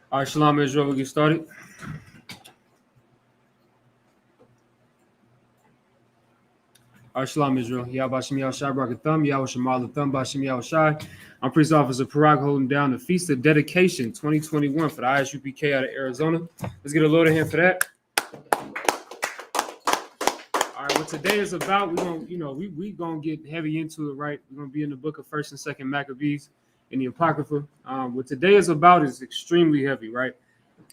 All right, Shalom Israel, we'll get started. All right, Shalom Israel. Yahbashim Yahushai Barakatham, Yahushua Thumb, Bashim Yahushai. I'm Priest Officer Parag holding down the Feast of Dedication 2021 for the ISUPK out of Arizona. Let's get a load of hand for that. All right, what today is about, we're gonna, we gonna get heavy into it, right? We're gonna be in the book of First and Second Maccabees in the Apocrypha. What today is about is extremely heavy, right?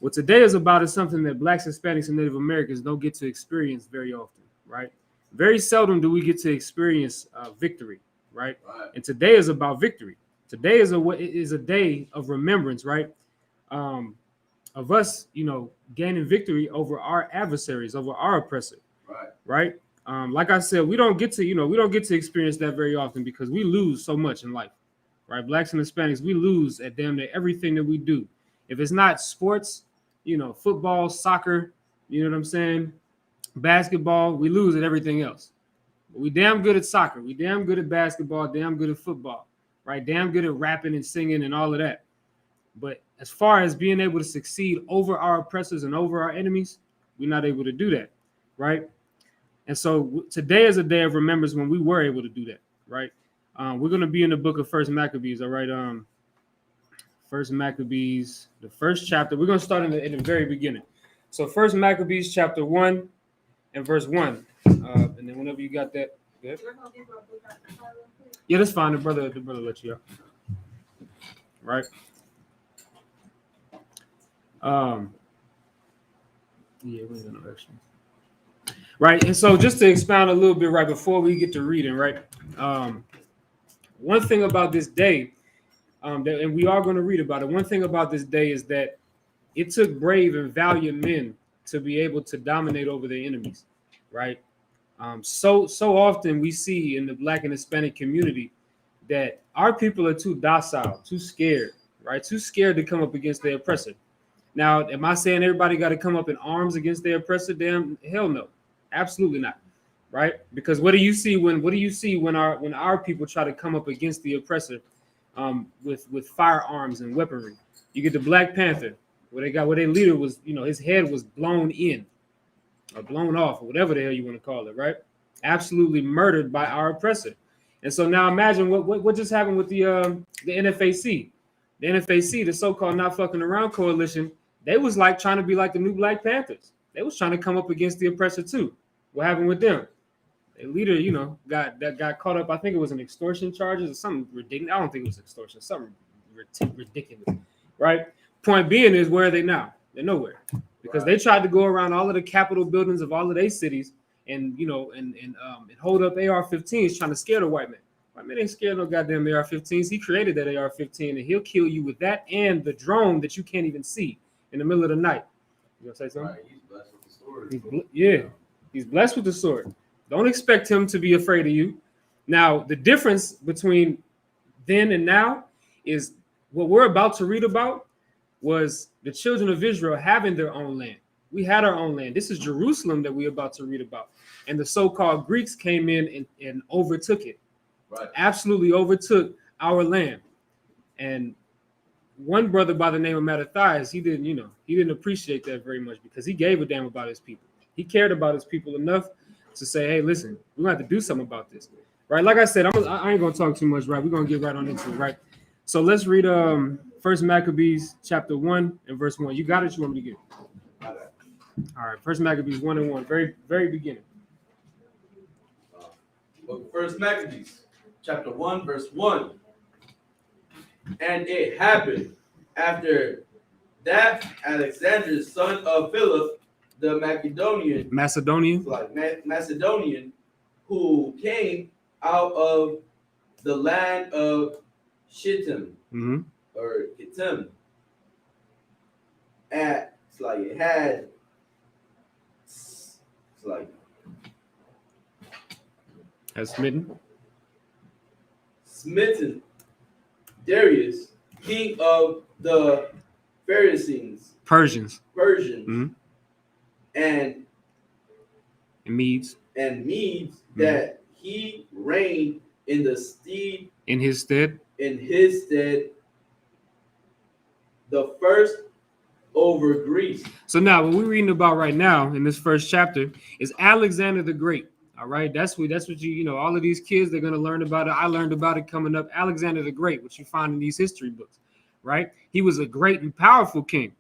What today is about is something that Blacks, Hispanics, and Native Americans don't get to experience very often, right? Very seldom do we get to experience victory, right? And today is about victory. Today is a day of remembrance, right? Of us, gaining victory over our adversaries, over our oppressor, right? Like I said, we don't get to experience that very often because we lose so much in life, right? Blacks and Hispanics, we lose at damn near everything that we do. If it's not sports, football, soccer, you know what I'm saying? Basketball, we lose at everything else. But we damn good at soccer. We damn good at basketball, damn good at football, right? Damn good at rapping and singing and all of that. But as far as being able to succeed over our oppressors and over our enemies, we're not able to do that, right? And so today is a day of remembrance when we were able to do that, right? We're going to be in the book of First Maccabees, all right? First Maccabees, the first chapter. We're going to start in the very beginning. So First Maccabees chapter 1 and verse 1. And then whenever you got that, good. Yeah, that's fine. The brother let you out. Right? Yeah, we ain't got no extra. Right, and so just to expound a little bit right before we get to reading, right? One thing about this day, and we are going to read about it. One thing about this day is that it took brave and valiant men to be able to dominate over their enemies, right? So often we see in the Black and Hispanic community that our people are too docile, too scared, right? Too scared to come up against their oppressor. Now, am I saying everybody got to come up in arms against their oppressor? Damn, hell no, absolutely not, right? Because what do you see when our people try to come up against the oppressor with firearms and weaponry? You get the Black Panther, where their leader was, his head was blown in or blown off, or whatever the hell you want to call it, right? Absolutely murdered by our oppressor. And so now imagine what just happened with the NFAC. The NFAC, the so-called Not Fucking Around Coalition, they was like trying to be like the new Black Panthers. They was trying to come up against the oppressor too. What happened with them? Their leader, got caught up. I think it was an extortion charges or something ridiculous. I don't think it was extortion. Something ridiculous, right? Point being is, where are they now? They're nowhere, because they tried to go around all of the Capitol buildings of all of their cities and hold up AR-15s trying to scare the white man. White man ain't scared no goddamn AR-15s. He created that AR-15 and he'll kill you with that and the drone that you can't even see in the middle of the night. You gonna say something? Right, he's blessed with the sword. He's blessed with the sword. Don't expect him to be afraid of you. Now, the difference between then and now is what we're about to read about was the children of Israel having their own land. We had our own land. This is Jerusalem that we're about to read about. And the so-called Greeks came in and overtook it. Right. Absolutely overtook our land. And one brother by the name of Mattathias, he didn't appreciate that very much, because he gave a damn about his people. He cared about his people enough to say, hey, listen, we're going to have to do something about this. Right? Like I said, I ain't going to talk too much, right? We're going to get right on into it, right? So let's read First Maccabees chapter 1 and verse 1. You got it? You want me to get it? All right. First Maccabees 1 and 1. Very, very beginning. First Maccabees chapter 1 verse 1. And it happened after that Alexander, son of Philip, the Macedonian, who came out of the land of Shittim, or Kittim, has smitten Darius, king of the Persians, and Medes, that he reigned in his stead, the first over Greece. So now what we're reading about right now in this first chapter is Alexander the Great. All right, that's what all of these kids, they're gonna learn about it. I learned about it coming up. Alexander the Great, which you find in these history books, right? He was a great and powerful king.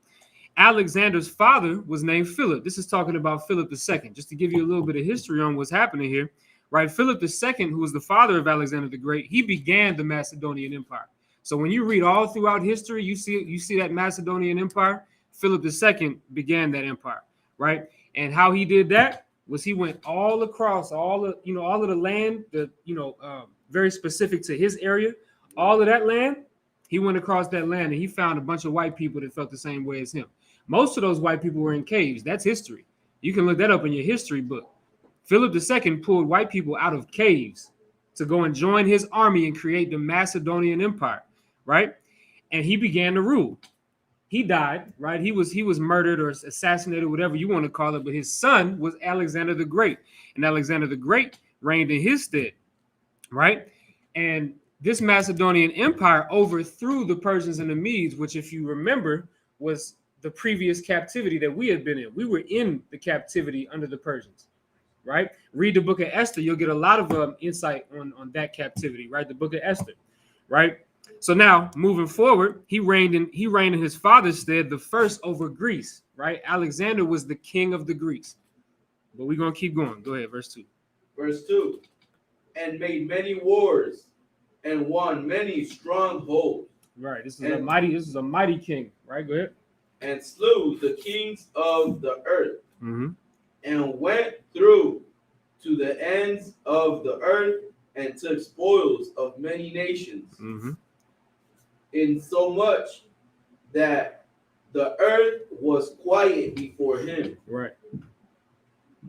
Alexander's father was named Philip. This is talking about Philip II. Just to give you a little bit of history on what's happening here, right? Philip II, who was the father of Alexander the Great, he began the Macedonian Empire. So when you read all throughout history, you see that Macedonian Empire. Philip II began that empire, right? And how he did that was he went all across all of the land, very specific to his area, all of that land. He went across that land and he found a bunch of white people that felt the same way as him. Most of those white people were in caves. That's history. You can look that up in your history book. Philip II pulled white people out of caves to go and join his army and create the Macedonian Empire, right? And he began to rule. He died, right? He was murdered or assassinated, whatever you want to call it. But his son was Alexander the Great, and Alexander the Great reigned in his stead, right? And this Macedonian Empire overthrew the Persians and the Medes, which, if you remember, was the previous captivity that we had been in. We were in the captivity under the Persians, right? Read the book of Esther. You'll get a lot of insight on that captivity, right? The book of Esther, right? So now, moving forward, he reigned in his father's stead, the first over Greece, right? Alexander was the king of the Greeks. But we're going to keep going. Go ahead, verse 2. Verse 2. And made many wars and won many strongholds. Right. This is a mighty king, right? Go ahead. And slew the kings of the earth, Mm-hmm. and went through to the ends of the earth and took spoils of many nations. Mm-hmm. In so much that the earth was quiet before him. Right.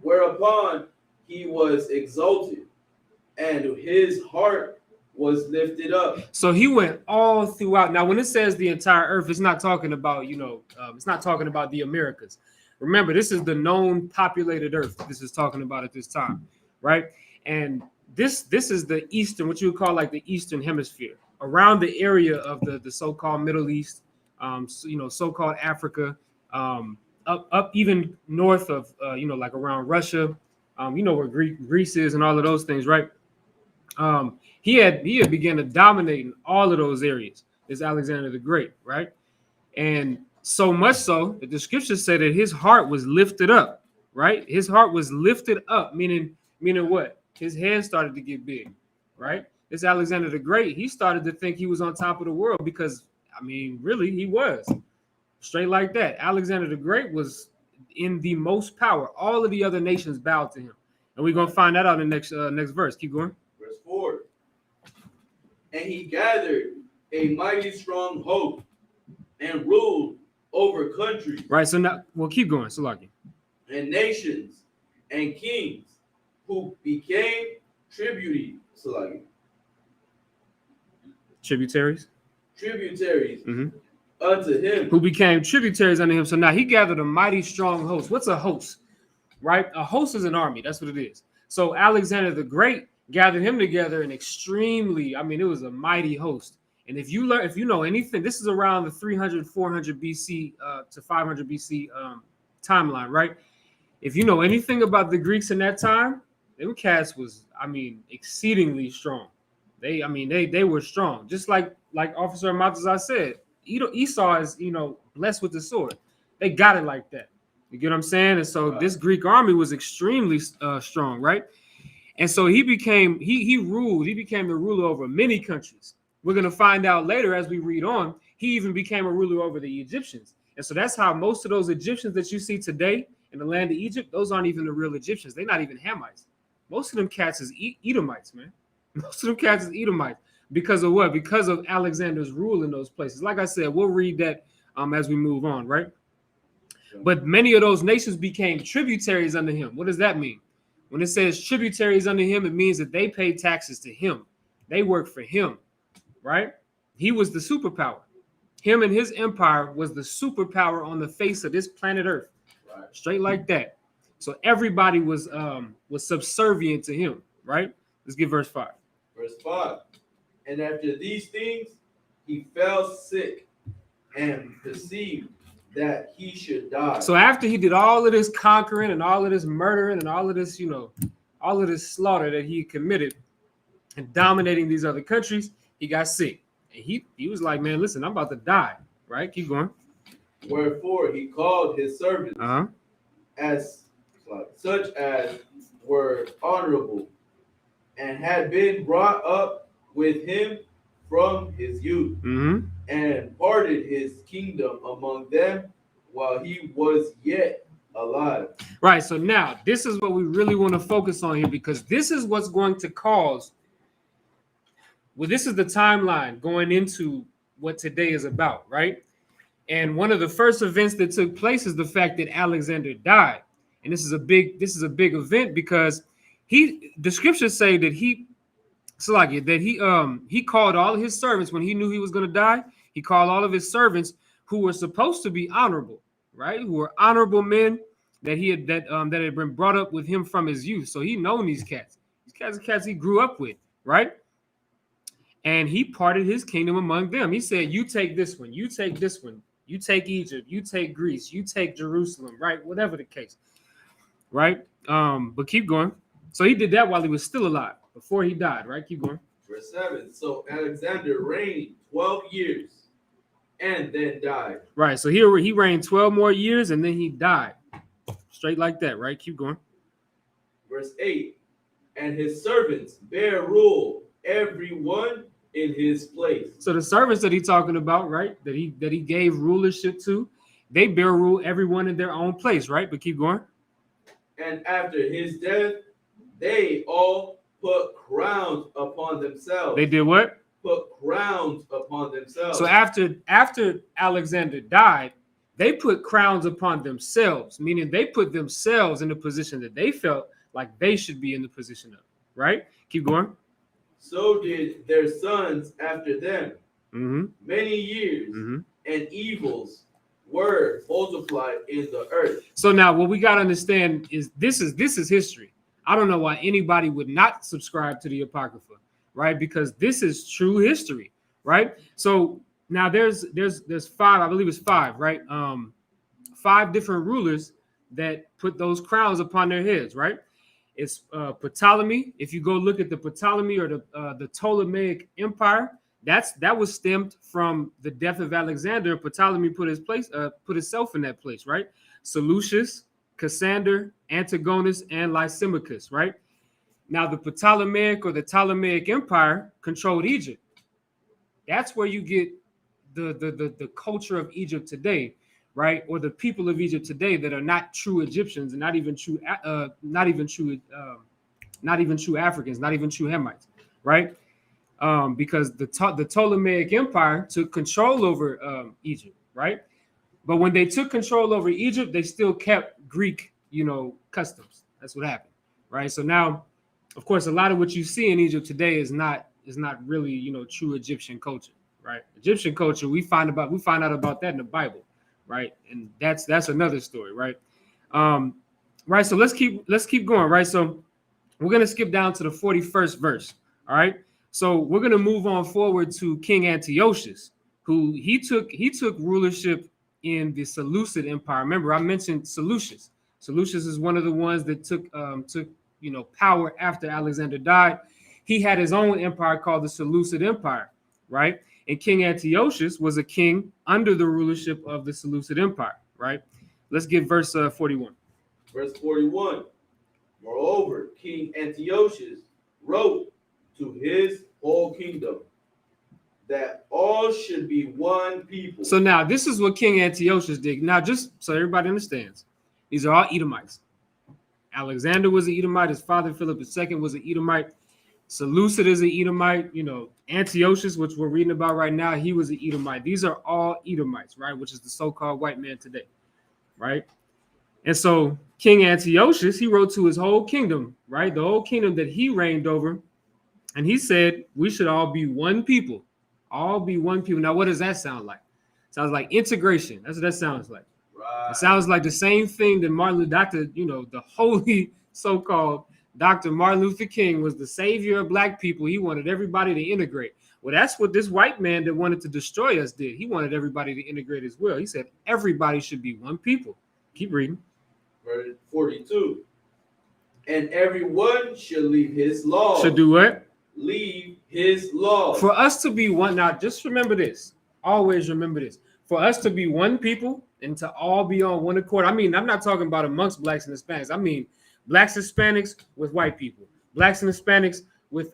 Whereupon he was exalted, and his heart was lifted up. So he went all throughout. Now, when it says the entire earth, it's not talking about, it's not talking about the Americas. Remember, this is the known populated earth this is talking about at this time, right? And this is the eastern, what you would call like the eastern hemisphere, around the area of the so-called Middle East, so-called Africa, up even north of, like around Russia, where Greece is and all of those things, right? He had began to dominate in all of those areas. Is Alexander the Great, right? And so much so that the scriptures say that his heart was lifted up, right? His heart was lifted up, meaning what? His head started to get big, right? This Alexander the Great, he started to think he was on top of the world because, really, he was. Straight like that. Alexander the Great was in the most power. All of the other nations bowed to him. And we're going to find that out in the next verse. Keep going. Verse 4. And he gathered a mighty strong host and ruled over countries. Right, so now, well, keep going, Salaki. And nations and kings who became tributaries. Tributaries. Mm-hmm. Unto him. Who became tributaries unto him. So now he gathered a mighty strong host. What's a host? Right? A host is an army. That's what it is. So Alexander the Great gathered him together an extremely, it was a mighty host. And if you know anything, this is around the 300, 400 BC to 500 BC timeline, right? If you know anything about the Greeks in that time, them cats was, exceedingly strong. They were strong. Just like Officer Matazar said, Esau is, blessed with the sword. They got it like that. You get what I'm saying? And so this Greek army was extremely strong, right? And so he became the ruler over many countries. We're going to find out later as we read on, he even became a ruler over the Egyptians. And so that's how most of those Egyptians that you see today in the land of Egypt, those aren't even the real Egyptians. They're not even Hamites. Most of them cats is Edomites, man. Most of them cats is Edomites. Because of what? Because of Alexander's rule in those places. Like I said, we'll read that as we move on, right? But many of those nations became tributaries under him. What does that mean? When it says tributaries under him, it means that they pay taxes to him. They work for him, right? He was the superpower. Him and his empire was the superpower on the face of this planet Earth. Right. Straight like that. So everybody was subservient to him, right? Let's get verse 5. Verse 5. And after these things, he fell sick and perceived that he should die. So after he did all of this conquering and all of this murdering and all of this, all of this slaughter that he committed and dominating these other countries, he got sick. And he was like, man, listen, I'm about to die. Right? Keep going. Wherefore he called his servants as such as were honorable and had been brought up with him from his youth, and parted his kingdom among them while he was yet alive. Right. So now this is what we really want to focus on here, because this is what's going to cause. Well, this is the timeline going into what today is about, right? And one of the first events that took place is the fact that Alexander died. And this is a big event, because the scriptures say that he called all of his servants when he knew he was going to die. He called all of his servants who were supposed to be honorable, right? Who were honorable men that had been brought up with him from his youth. So he known these cats. These cats are cats he grew up with, right? And he parted his kingdom among them. He said, you take this one, you take this one, you take Egypt, you take Greece, you take Jerusalem, right? Whatever the case, right? But keep going. So he did that while he was still alive, before he died, right? Keep going. Verse 7. So Alexander reigned 12 years and then died. Right. So here he reigned 12 more years and then he died. Straight like that, right? Keep going. Verse 8. And his servants bear rule, every one in his place. So the servants that he's talking about, right, that he gave rulership to, they bear rule, everyone in their own place, right? But keep going. And after his death, they all put crowns upon themselves. They did what? Put crowns upon themselves. So after Alexander died, they put crowns upon themselves, meaning they put themselves in the position that they felt like they should be in the position of, right? Keep going. So did their sons after them. Many years and evils were multiplied in the earth. So now what we got to understand is this is history. I don't know why anybody would not subscribe to the Apocrypha, right? Because this is true history, right? So now there's five, I believe it's five, right? 5 different rulers that put those crowns upon their heads, right? It's Ptolemy. If you go look at the Ptolemy or the Ptolemaic Empire, that was stemmed from the death of Alexander. Ptolemy put himself in that place, right? Seleucus, Cassander, Antigonus, and Lysimachus, right? Now the Ptolemaic or the Ptolemaic Empire controlled Egypt. That's where you get the culture of Egypt today, right? Or the people of Egypt today that are not true Egyptians and not even true Africans, not even true Hamites, right? Because the Ptolemaic Empire took control over Egypt, right? But when they took control over Egypt, they still kept Greek, customs. That's what happened, right? So now, of course, a lot of what you see in Egypt today is not really, true Egyptian culture, right? Egyptian culture, we find out about that in the Bible, right? And that's another story, right? Right. So let's keep going, right? So we're gonna skip down to the 41st verse, all right? So we're gonna move on forward to King Antiochus, who he took rulership in the Seleucid Empire. Remember, I mentioned Seleucus. Seleucus is one of the ones that took power after Alexander died. He had his own empire called the Seleucid Empire, right? And King Antiochus was a king under the rulership of the Seleucid Empire, right? Let's get verse 41. Verse 41. Moreover, King Antiochus wrote to his whole kingdom that all should be one people. So now this is what King Antiochus did. Now, just so everybody understands, these are all Edomites. Alexander was an Edomite. His father, Philip II, was an Edomite. Seleucid is an Edomite. Antiochus, which we're reading about right now, he was an Edomite. These are all Edomites, right? Which is the so-called white man today, right? And so King Antiochus, he wrote to his whole kingdom, right? The whole kingdom that he reigned over. And he said, we should all be one people. All be one people. Now, what does that sound like? Sounds like integration. That's what that sounds like. Right. It sounds like the same thing that the holy so-called Dr. Martin Luther King was the savior of black people. He wanted everybody to integrate. Well, that's what this white man that wanted to destroy us did. He wanted everybody to integrate as well. He said everybody should be one people. Keep reading. Verse 42. And everyone should leave his law. Should do what? Leave his law. For us to be one, now just remember this. Always remember this. For us to be one people and to all be on one accord. I mean, I'm not talking about amongst blacks and Hispanics. I mean, blacks and Hispanics with white people, blacks and Hispanics with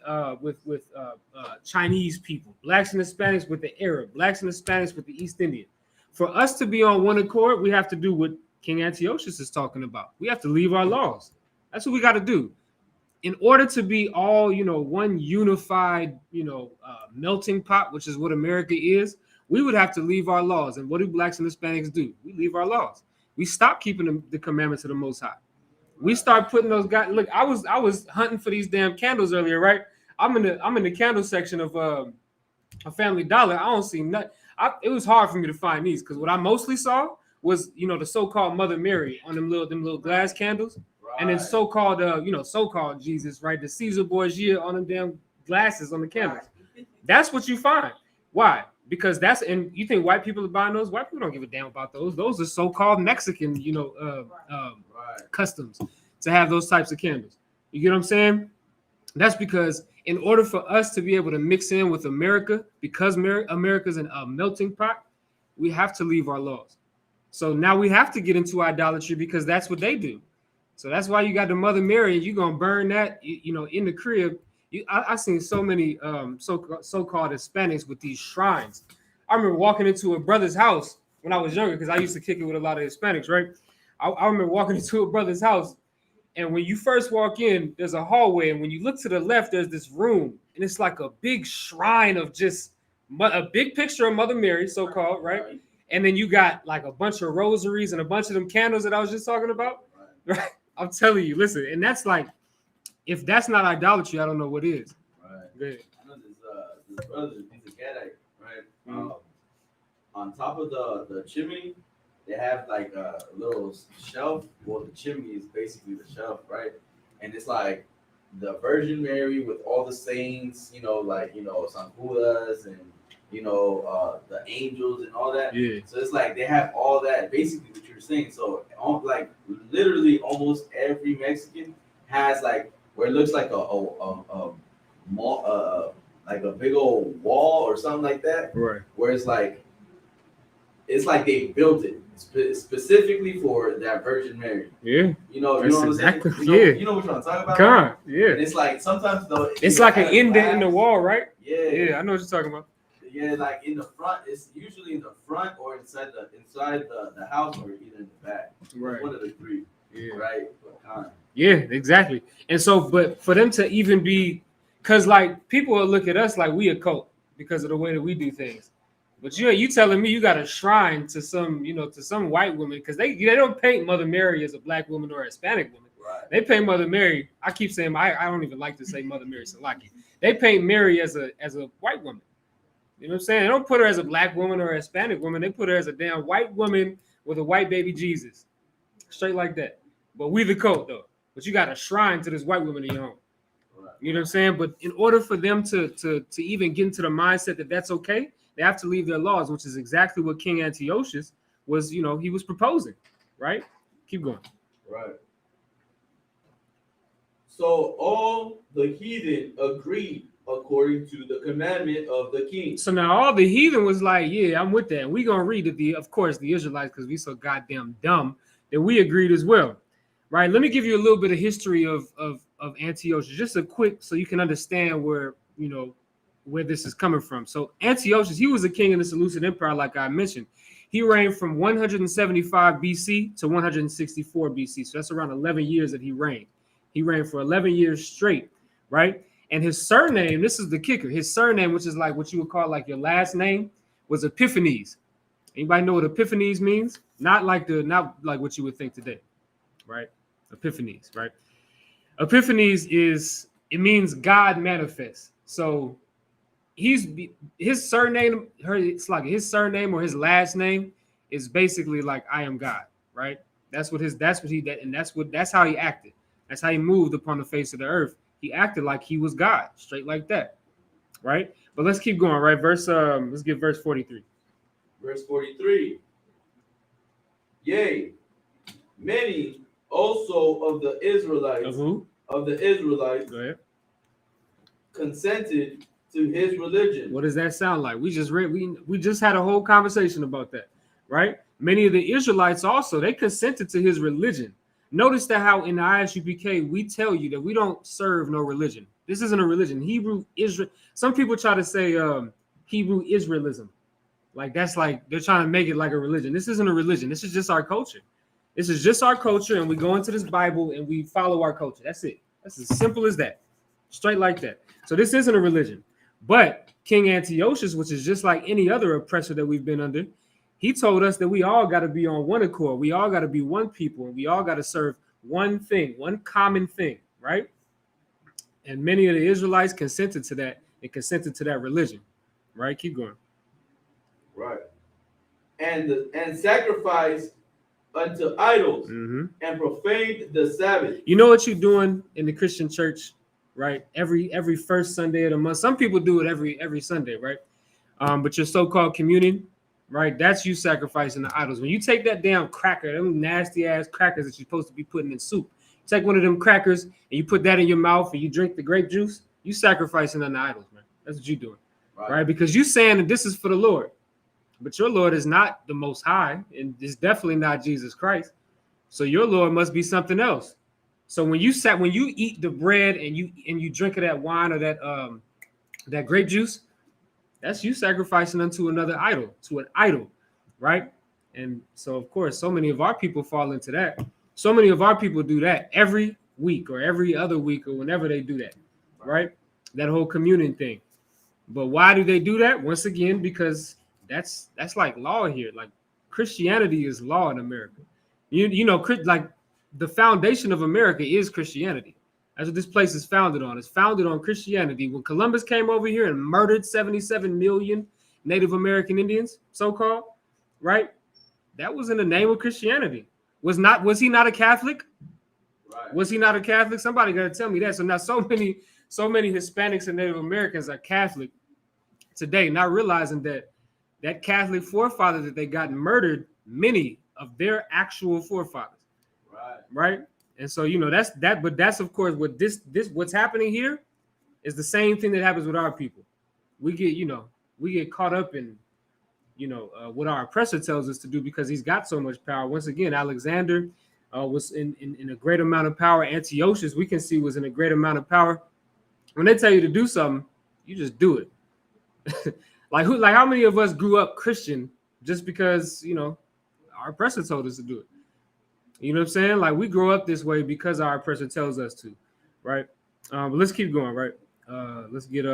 Chinese people, blacks and Hispanics with the Arab, blacks and Hispanics with the East Indian. For us to be on one accord, we have to do what King Antiochus is talking about. We have to leave our laws. That's what we got to do. In order to be all, one unified, melting pot, which is what America is, we would have to leave our laws. And what do blacks and Hispanics do? We leave our laws. We stop keeping the commandments of the Most High. We start putting those guys. Look, I was hunting for these damn candles earlier, right? I'm in the candle section of a Family Dollar. I don't see nothing. It was hard for me to find these because what I mostly saw was, the so-called Mother Mary on them little glass candles. And then so-called Jesus, right? The Caesar Borgia on them damn glasses on the candles. That's what you find. Why? Because and you think white people are buying those? White people don't give a damn about those. Those are so-called Mexican, customs to have those types of candles. You get what I'm saying? That's because in order for us to be able to mix in with America, because America's a melting pot, we have to leave our laws. So now we have to get into idolatry because that's what they do. So that's why you got the Mother Mary, and you're gonna burn that, in the crib. I seen so many so-called Hispanics with these shrines. I remember walking into a brother's house when I was younger, because I used to kick it with a lot of Hispanics, right? I remember walking into a brother's house, and when you first walk in, there's a hallway, and when you look to the left, there's this room, and it's like a big shrine of just a big picture of Mother Mary, so-called, right? And then you got like a bunch of rosaries and a bunch of them candles that I was just talking about, right? I'm telling you, listen, and that's like, if that's not idolatry, I don't know what is. Right. I know this brother, he's a Gadite, right? Mm-hmm. On top of the chimney, they have like a little shelf. Well, the chimney is basically the shelf, right? And it's like the Virgin Mary with all the saints, San Judas and the angels and all that. Yeah. So it's like they have all that, basically what you're saying. So like literally almost every Mexican has like where it looks like a big old wall or something like that. Right. Where it's like they built it specifically for that Virgin Mary. Yeah. You know what I'm exactly, saying? You know what I'm talking about? God, yeah. And it's like sometimes though. It's like an indent in the wall, right? Yeah. Yeah, I know what you're talking about. Yeah, like in the front, it's usually in the front or inside the house or either in the back. Right. One of the three. Yeah. Right. Yeah, exactly. And so, but for them to even be, because like people will look at us like we a cult because of the way that we do things. But you telling me you got a shrine to some, to some white woman, because they don't paint Mother Mary as a black woman or a Hispanic woman. Right. They paint Mother Mary. I keep saying I don't even like to say Mother Mary Salaki. They paint Mary as a white woman. You know what I'm saying? They don't put her as a black woman or a Hispanic woman. They put her as a damn white woman with a white baby Jesus. Straight like that. But we the cult, though. But you got a shrine to this white woman in your home. Right. You know what I'm saying? But in order for them to even get into the mindset that that's okay, they have to leave their laws, which is exactly what King Antiochus was, he was proposing. Right? Keep going. Right. So all the heathen agreed according to the commandment of the king. So now all the heathen was like, yeah, I'm with that. And we're going to read it, of course, the Israelites, because we so goddamn dumb, that we agreed as well. Right? Let me give you a little bit of history of Antiochus, just a quick, so you can understand where this is coming from. So Antiochus, he was a king in the Seleucid Empire, like I mentioned. He reigned from 175 BC to 164 BC. So that's around 11 years that he reigned. He reigned for 11 years straight, right? And his surname, this is the kicker, his surname, which is like what you would call like your last name, was Epiphanes. Anybody know what Epiphanes means? Not like what you would think today, right? Epiphanes, right? Epiphanes means God manifests. So his surname or his last name is basically like I am God, right? That's how he acted. That's how he moved upon the face of the earth. He acted like he was God, straight like that, right? But let's keep going, right? Let's get verse 43. Verse 43. Yea, many also of the Israelites. Of who? Of the Israelites. Go ahead. Consented to his religion. What does that sound like? We just read. We just had a whole conversation about that, right? Many of the Israelites also, they consented to his religion. Notice that how in the ISUPK we tell you that we don't serve no religion. This isn't a religion. Hebrew Israel. Some people try to say Hebrew Israelism. Like that's like they're trying to make it like a religion. This isn't a religion. This is just our culture. This is just our culture, and we go into this Bible and we follow our culture. That's it. That's as simple as that. Straight like that. So this isn't a religion. But King Antiochus, which is just like any other oppressor that we've been under, he told us that we all got to be on one accord. We all got to be one people, and we all got to serve one thing, one common thing, right? And many of the Israelites consented to that and consented to that religion, right? Keep going. Right. And sacrificed unto idols and profaned the Sabbath. You know what you're doing in the Christian church, right? Every first Sunday of the month. Some people do it every Sunday, right? But your so-called communion, right? That's you sacrificing the idols. When you take that damn cracker, them nasty ass crackers that you're supposed to be putting in soup, you take one of them crackers and you put that in your mouth and you drink the grape juice, you sacrificing on the idols, man. That's what you're doing, right? Because you saying that this is for the Lord, but your Lord is not the Most High, and it's definitely not Jesus Christ. So your Lord must be something else. So when you eat the bread and you drink of that wine or that grape juice, that's you sacrificing unto another idol, to an idol, right? And so of course, so many of our people fall into that. So many of our people do that every week or every other week or whenever they do that, right? That whole communion thing. But why do they do that? Once again, because that's like law here. Like Christianity is law in America. You know, like the foundation of America is Christianity. That's what this place is founded on. It's founded on Christianity. When Columbus came over here and murdered 77 million Native American Indians, so-called, right? That was in the name of Christianity. Was he not a Catholic? Right. Was he not a Catholic? Somebody got to tell me that. So now so many Hispanics and Native Americans are Catholic today, not realizing that Catholic forefather that they got murdered many of their actual forefathers. Right. And so, you know, but that's of course what this what's happening here is the same thing that happens with our people. We get caught up in, what our oppressor tells us to do because he's got so much power. Once again, Alexander was in a great amount of power. Antiochus, we can see, was in a great amount of power. When they tell you to do something, you just do it. like how many of us grew up Christian just because, our oppressor told us to do it? You know what I'm saying? Like we grow up this way because our oppressor tells us to, right? But let's keep going, right? Let's get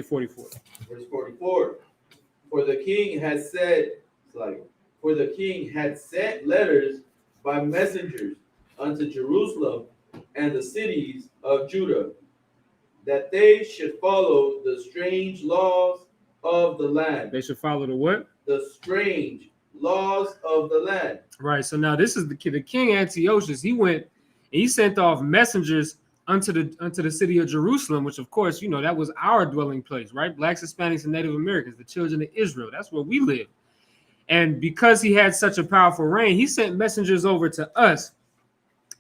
44. Verse 44. For the king had sent letters by messengers unto Jerusalem and the cities of Judah, that they should follow the strange laws of the land. They should follow the what? The strange laws of the land. Right. So now this is the king Antiochus. He went and he sent off messengers unto the city of Jerusalem, which of course, that was our dwelling place, right? Blacks, Hispanics, and Native Americans, the children of Israel. That's where we live. And because he had such a powerful reign, he sent messengers over to us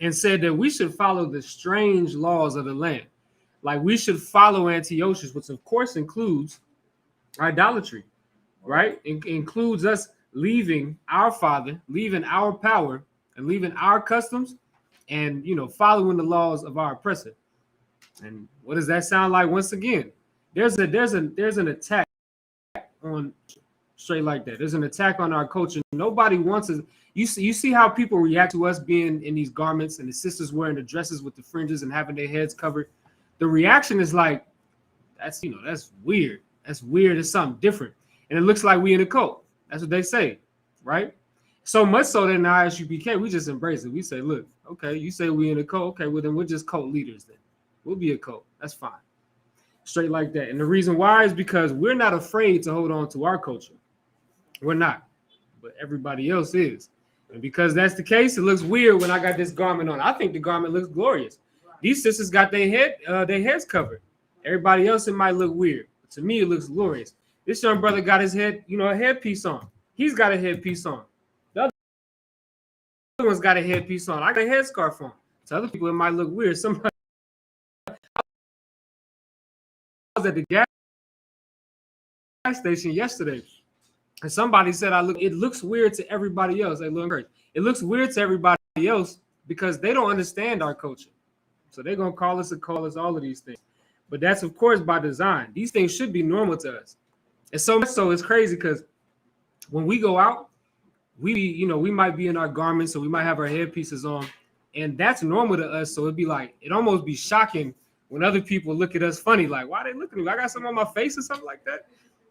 and said that we should follow the strange laws of the land. Like we should follow Antiochus, which of course includes idolatry, right? It includes us leaving our father, leaving our power, and leaving our customs, and following the laws of our oppressor. And what does that sound like? Once again, there's an attack on straight like that. There's an attack on our culture. Nobody wants us. You see how people react to us being in these garments and the sisters wearing the dresses with the fringes and having their heads covered. The reaction is like, that's weird. That's weird. It's something different. And it looks like we in a cult. That's what they say, right? So much so that in the ISUPK, we just embrace it. We say, look, okay, you say we in a cult. Okay, well, then we're just cult leaders then. We'll be a cult. That's fine. Straight like that. And the reason why is because we're not afraid to hold on to our culture. We're not. But everybody else is. And because that's the case, it looks weird when I got this garment on. I think the garment looks glorious. These sisters got their heads covered. Everybody else, it might look weird. But to me, it looks glorious. This young brother got his head, a headpiece on. He's got a headpiece on. The other one's got a headpiece on. I got a headscarf on. To other people, it might look weird. Somebody was at the gas station yesterday, and somebody said, it looks weird to everybody else. It looks weird to everybody else because they don't understand our culture. So they're going to call us all of these things. But that's, of course, by design. These things should be normal to us. And so much so it's crazy because when we go out, we might be in our garments, or we might have our headpieces on, and that's normal to us. So it'd be like, it almost be shocking when other people look at us funny, like, why are they looking at me? I got something on my face or something like that,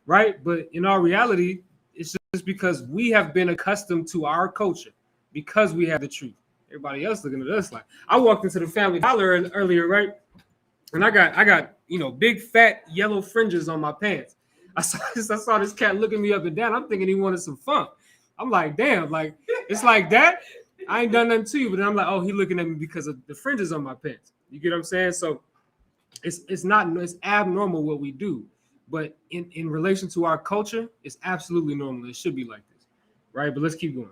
right? But in our reality, it's just because we have been accustomed to our culture, because we have the truth. Everybody else looking at us like, I walked into the Family Dollar earlier, right? And I got big fat yellow fringes on my pants. I saw this cat looking me up and down. I'm thinking he wanted some fun. I'm like, damn, like it's like that. I ain't done nothing to you, but then I'm like, oh, he looking at me because of the fringes on my pants. You get what I'm saying? So it's abnormal what we do, but in relation to our culture, it's absolutely normal. It should be like this, right? But let's keep going.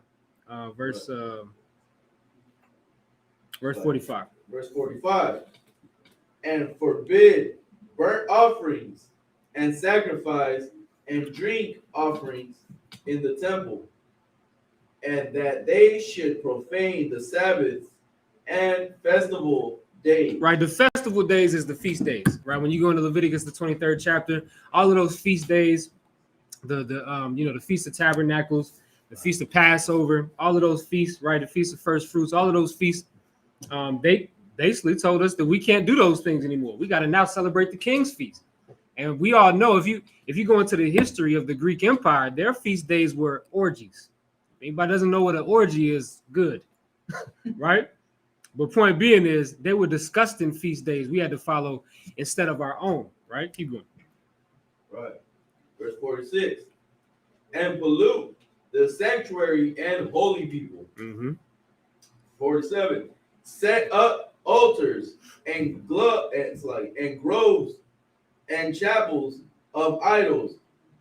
Verse 45. Verse 45. And forbid burnt offerings and sacrifice and drink offerings in the temple, and that they should profane the Sabbaths and festival days. Right, the festival days is the feast days, right? When you go into Leviticus, the 23rd chapter, all of those feast days, the Feast of Tabernacles, the Feast of Passover, all of those feasts, right? The Feast of First Fruits, all of those feasts, they basically told us that we can't do those things anymore. We got to now celebrate the King's Feast. And we all know, if you go into the history of the Greek Empire, their feast days were orgies. If anybody doesn't know what an orgy is, good, right? But point being is, they were disgusting feast days we had to follow instead of our own, right? Keep going. Right. Verse 46. And pollute the sanctuary and holy people. 47. Set up altars and groves and chapels of idols,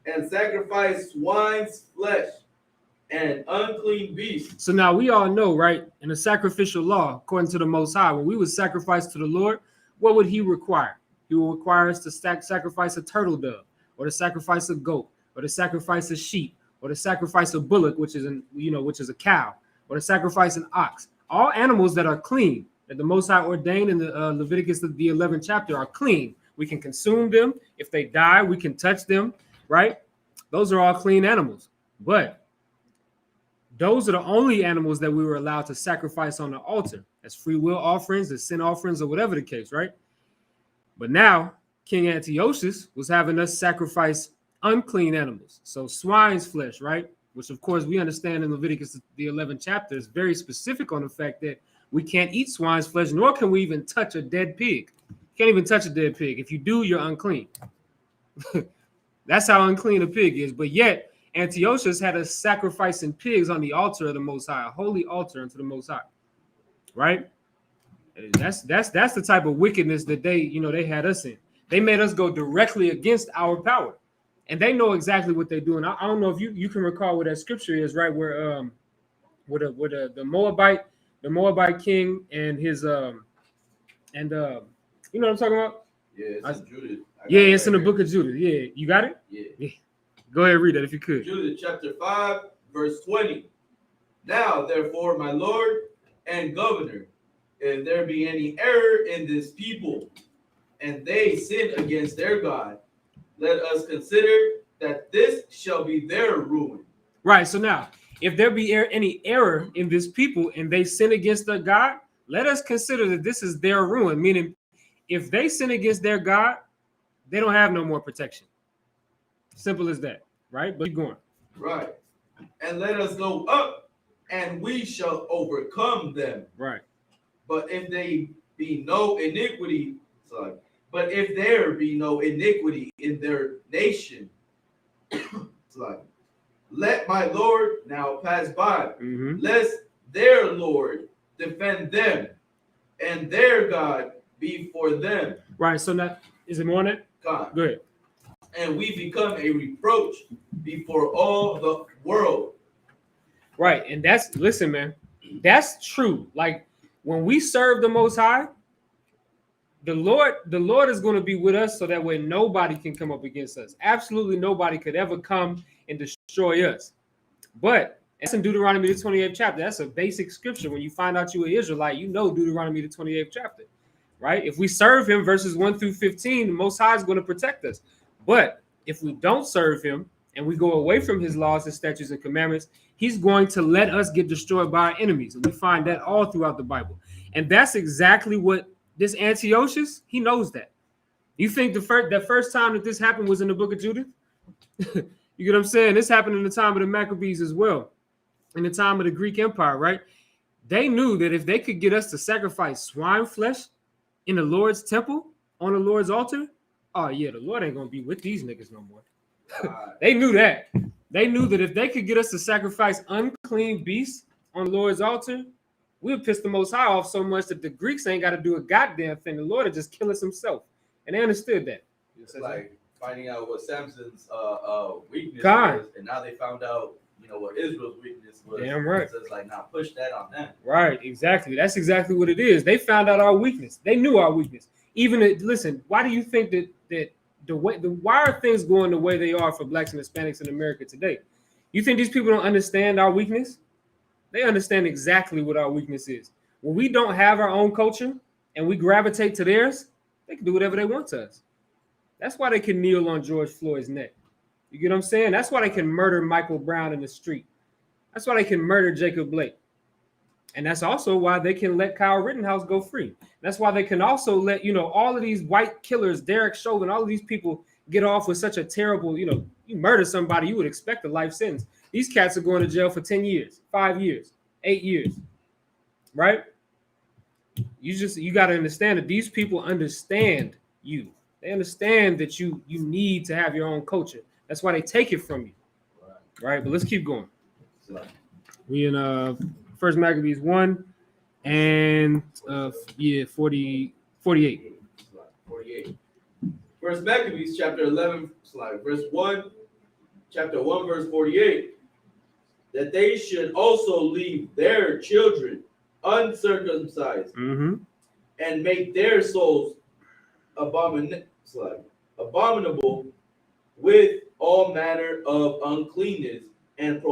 and sacrifice swine's flesh and unclean beasts. So now we all know, right, in the sacrificial law, according to the Most High, when we would sacrifice to the Lord, what would he require? He will require us to sacrifice a turtle dove, or to sacrifice a goat, or to sacrifice a sheep, or to sacrifice a bullock, which is a cow, or to sacrifice an ox. All animals that are clean, that the Most High ordained in the Leviticus, the 11th chapter, are clean. We can consume them. If they die, we can touch them, right? Those are all clean animals. But those are the only animals that we were allowed to sacrifice on the altar as free will offerings, as sin offerings, or whatever the case, right? But now King Antiochus was having us sacrifice unclean animals. So swine's flesh, right? Which, of course, we understand in Leviticus, the 11th chapter, is very specific on the fact that we can't eat swine's flesh, nor can we even touch a dead pig. You can't even touch a dead pig. If you do, you're unclean. That's how unclean a pig is. But yet, Antiochus had us sacrificing pigs on the altar of the Most High, a holy altar unto the Most High, right? And that's the type of wickedness that they had us in. They made us go directly against our power, and they know exactly what they're doing. I don't know if you can recall what that scripture is, right? Where the Moabite king and his you know what I'm talking about? Yeah, it's in Judith. Yeah, it's in the book of Judith. Yeah, you got it? Yeah. Go ahead and read that if you could. Judith chapter 5, verse 20. Now, therefore, my Lord and governor, if there be any error in this people, and they sin against their God, let us consider that this shall be their ruin. Right. So now, if there be any error in this people and they sin against their God, let us consider that this is their ruin. Meaning, if they sin against their God, they don't have no more protection. Simple as that. Right. But keep going. Right. And let us go up, and we shall overcome them. Right. But if there be no iniquity in their nation, let my Lord now pass by, lest their Lord defend them, and their God be for them. Right. So Is it more than that? God. Go ahead. And we become a reproach before all the world. Right. And listen, man, that's true. Like when we serve the Most High, the Lord is going to be with us so that way nobody can come up against us. Absolutely nobody could ever come and destroy us. But that's in Deuteronomy the 28th chapter. That's a basic scripture. When you find out you're an Israelite, you know Deuteronomy the 28th chapter, right? If we serve him, verses 1 through 15, the Most High is going to protect us. But if we don't serve him and we go away from his laws and statutes and commandments, he's going to let us get destroyed by our enemies. And we find that all throughout the Bible. And that's exactly what this Antiochus, he knows that. You think the first time that this happened was in the book of Judith? You get what I'm saying? This happened in the time of the Maccabees as well, in the time of the Greek Empire, right? They knew that if they could get us to sacrifice swine flesh in the Lord's temple, on the Lord's altar, oh yeah, the Lord ain't gonna be with these niggas no more. They knew that. They knew that if they could get us to sacrifice unclean beasts on the Lord's altar, we'll piss the Most High off so much that the Greeks ain't got to do a goddamn thing. The Lord will just kill us himself. And they understood that. It's like finding out what Samson's weakness God. was, and now they found out, what Israel's weakness was. Damn right. So it's like, now push that on them. Right, exactly. That's exactly what it is. They found out our weakness. They knew our weakness. Listen, why do you think that why are things going the way they are for blacks and Hispanics in America today? You think these people don't understand our weakness? They understand exactly what our weakness is. When we don't have our own culture and we gravitate to theirs, they can do whatever they want to us. That's why they can kneel on George Floyd's neck. You get what I'm saying? That's why they can murder Michael Brown in the street. That's why they can murder Jacob Blake. And that's also why they can let Kyle Rittenhouse go free. That's why they can also let, all of these white killers, Derek Chauvin, all of these people get off with such a terrible, you murder somebody, you would expect a life sentence. These cats are going to jail for 10 years, 5 years, 8 years, right? You got to understand that these people understand you. They understand that you need to have your own culture. That's why they take it from you, right? But let's keep going. We in First Maccabees 1 and 48. 48. First Maccabees chapter 11, verse 1, chapter 1, verse 48. That they should also leave their children uncircumcised and make their souls abominable with all manner of uncleanness and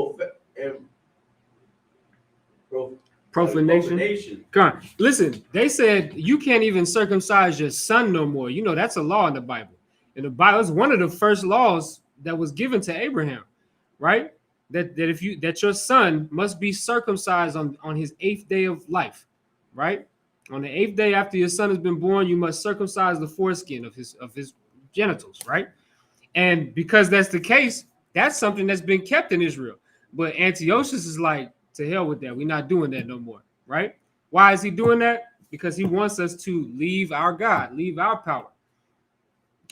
profanation. Come on. Listen, they said you can't even circumcise your son no more. That's a law in the Bible. In the Bible, it's one of the first laws that was given to Abraham, right? That your son must be circumcised on his 8th day of life, right? On the 8th day after your son has been born, you must circumcise the foreskin of his genitals, right? And because that's the case, that's something that's been kept in Israel. But Antiochus is like, to hell with that. We're not doing that no more, right? Why is he doing that? Because he wants us to leave our God, leave our power,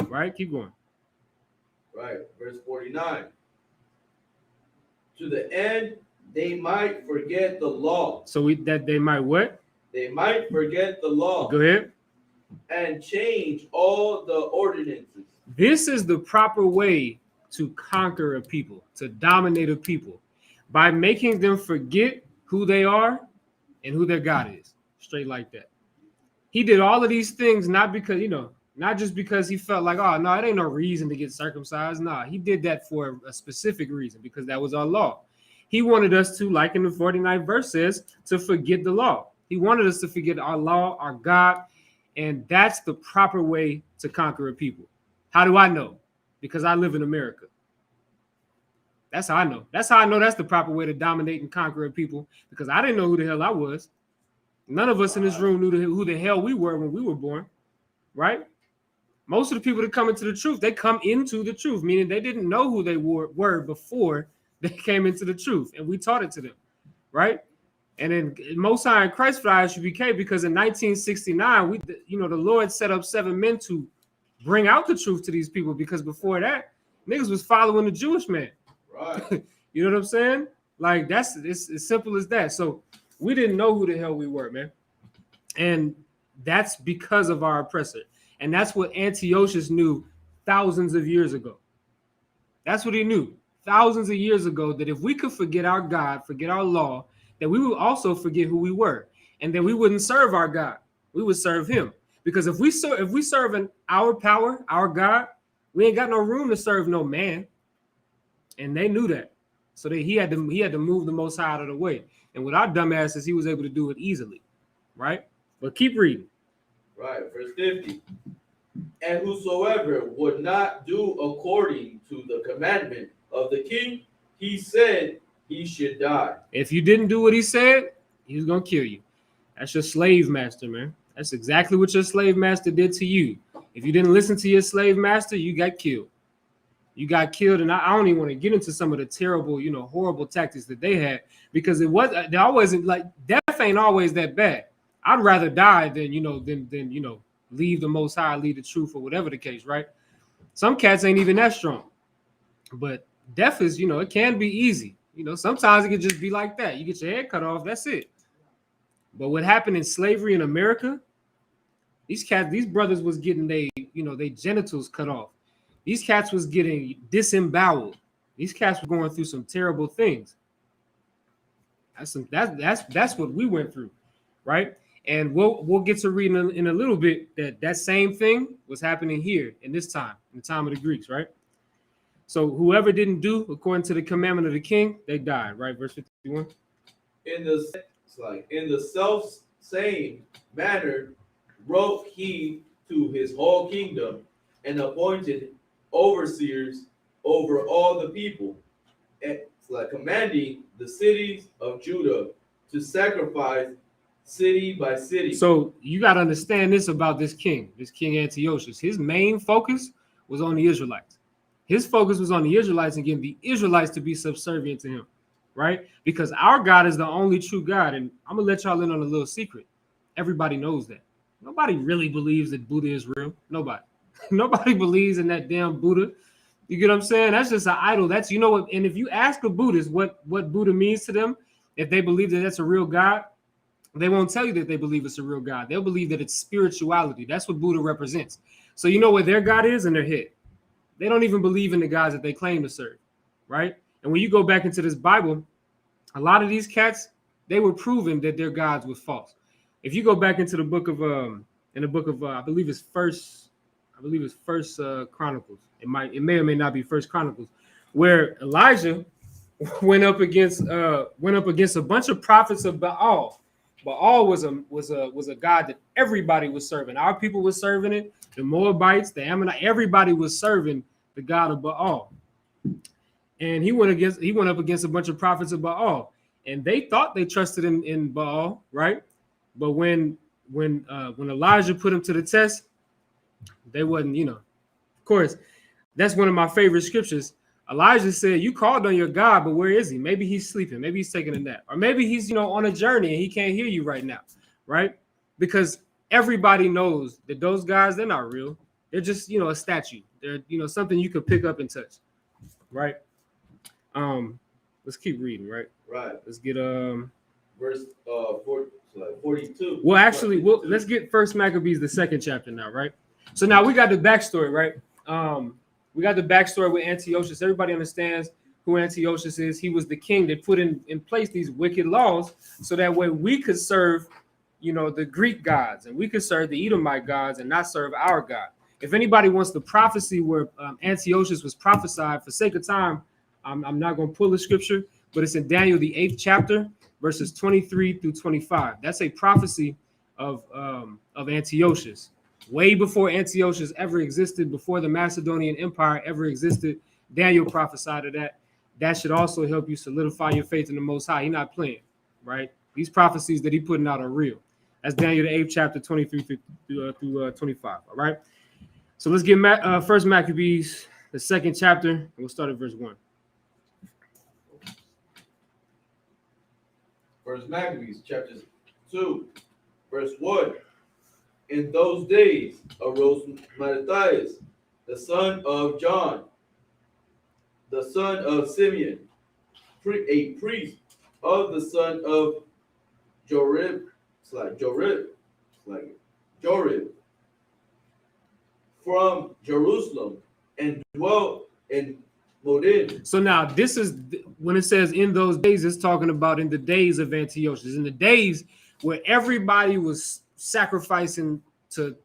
right? Keep going. Right, verse 49. To the end they might forget the law. So they might what? They might forget the law. Go ahead. And change all the ordinances. This is the proper way to conquer a people, to dominate a people, by making them forget who they are and who their God is. Straight like that. He did all of these things not because, not just because he felt like, oh, no, it ain't no reason to get circumcised. Nah, he did that for a specific reason, because that was our law. He wanted us to, like in the 49th verse says, to forget the law. He wanted us to forget our law, our God, and that's the proper way to conquer a people. How do I know? Because I live in America. That's how I know. That's how I know that's the proper way to dominate and conquer a people, because I didn't know who the hell I was. None of us in this room knew who the hell we were when we were born, right? Most of the people that come into the truth, they come into the truth, meaning they didn't know who they were before they came into the truth, and we taught it to them, right? And then Most High in Christ for ISUPK, because in 1969, the Lord set up 7 men to bring out the truth to these people, because before that, niggas was following the Jewish man. Right. You know what I'm saying? Like, it's as simple as that. So we didn't know who the hell we were, man. And that's because of our oppressor. And that's what Antiochus knew thousands of years ago. That's what he knew thousands of years ago, that if we could forget our God, forget our law, that we would also forget who we were, and that we wouldn't serve our God. We would serve him. Because if we serve in our power, our God, we ain't got no room to serve no man. And they knew that. So he had to move the Most High out of the way. And with our dumbasses, he was able to do it easily. Right? But keep reading. Right, verse 50. And whosoever would not do according to the commandment of the king, he said he should die. If you didn't do what he said, he was going to kill you. That's your slave master, man. That's exactly what your slave master did to you. If you didn't listen to your slave master, you got killed. You got killed, and I don't even want to get into some of the terrible, horrible tactics that they had, because they always, like, death ain't always that bad. I'd rather die than leave the Most High, leave the truth, or whatever the case, right? Some cats ain't even that strong, but death is, it can be easy. Sometimes it can just be like that. You get your head cut off, that's it. But what happened in slavery in America, these brothers was getting they genitals cut off. These cats was getting disemboweled. These cats were going through some terrible things. That's what we went through, right? And we'll get to read in a little bit that same thing was happening here in this time, in the time of the Greeks, right? So whoever didn't do according to the commandment of the king, they died, right? Verse 51. In the self same manner wrote he to his whole kingdom, and appointed overseers over all the people, and commanding the cities of Judah to sacrifice city by city. So you got to understand this about this king Antiochus. His main focus was on the Israelites. His focus was on the Israelites and getting the Israelites to be subservient to him, right? Because our God is the only true God. And I'm going to let y'all in on a little secret. Everybody knows that. Nobody really believes that Buddha is real. Nobody. Nobody believes in that damn Buddha. You get what I'm saying? That's just an idol. That's, what, and if you ask a Buddhist what Buddha means to them, if they believe that that's a real God, they won't tell you that they believe it's a real God. They'll believe that it's spirituality. That's what Buddha represents. So you know where their God is? In their head. They don't even believe in the gods that they claim to serve, right? And when you go back into this Bible, a lot of these cats, they were proving that their gods were false. If you go back into the book of I believe it's First Chronicles. It may or may not be First Chronicles, where Elijah went up against a bunch of prophets of Baal. Baal was a god that everybody was serving. Our people were serving it. The Moabites, the Ammonites, everybody was serving the god of Baal. And he went up against a bunch of prophets of Baal, and they thought they trusted in Baal, right? But when Elijah put him to the test, they wasn't, Of course, that's one of my favorite scriptures. Elijah said, "You called on your God, but where is he? Maybe he's sleeping. Maybe he's taking a nap, or maybe he's on a journey and he can't hear you right now, right?" Because everybody knows that those guys, they're not real. They're just a statue. They're something you could pick up and touch, right? Let's keep reading, right? Right. Let's get verse 42. Well, actually, let's get First Maccabees, the second chapter now, right? So now we got the backstory, right? We got the backstory with Antiochus. Everybody understands who Antiochus is. He was the king that put in place these wicked laws so that way we could serve, the Greek gods, and we could serve the Edomite gods and not serve our God. If anybody wants the prophecy where Antiochus was prophesied, for sake of time, I'm not going to pull the scripture, but it's in Daniel, the 8th chapter, verses 23 through 25. That's a prophecy of Antiochus. Way before Antiochus ever existed, before the Macedonian Empire ever existed, Daniel prophesied of that. That should also help you solidify your faith in the Most High. He's not playing, right? These prophecies that he's putting out are real. That's Daniel, the 8th chapter, 23 through 25, all right? So let's get First Maccabees, the 2nd chapter, and we'll start at verse 1. First Maccabees, chapter 2, verse 1. In those days arose Mattathias, the son of John, the son of Simeon, a priest of the son of Jorib, from Jerusalem and dwelt in Modin. So now this is when it says in those days, it's talking about in the days of Antiochus, in the days where everybody was sacrificing to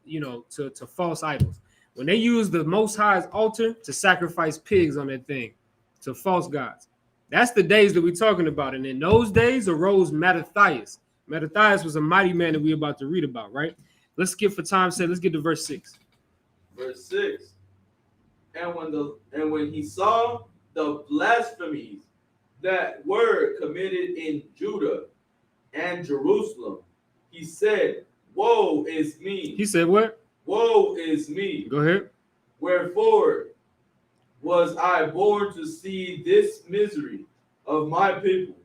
false idols. When they used the Most High's altar to sacrifice pigs on that thing to false gods. That's the days that we're talking about. And in those days arose Mattathias. Mattathias was a mighty man that we're about to read about, right? Let's skip for time's sake. Let's get to verse 6. Verse 6. And when he saw the blasphemies that were committed in Judah and Jerusalem, he said, "Woe is me." He said what? Woe is me. Go ahead. Wherefore was I born to see this misery of my people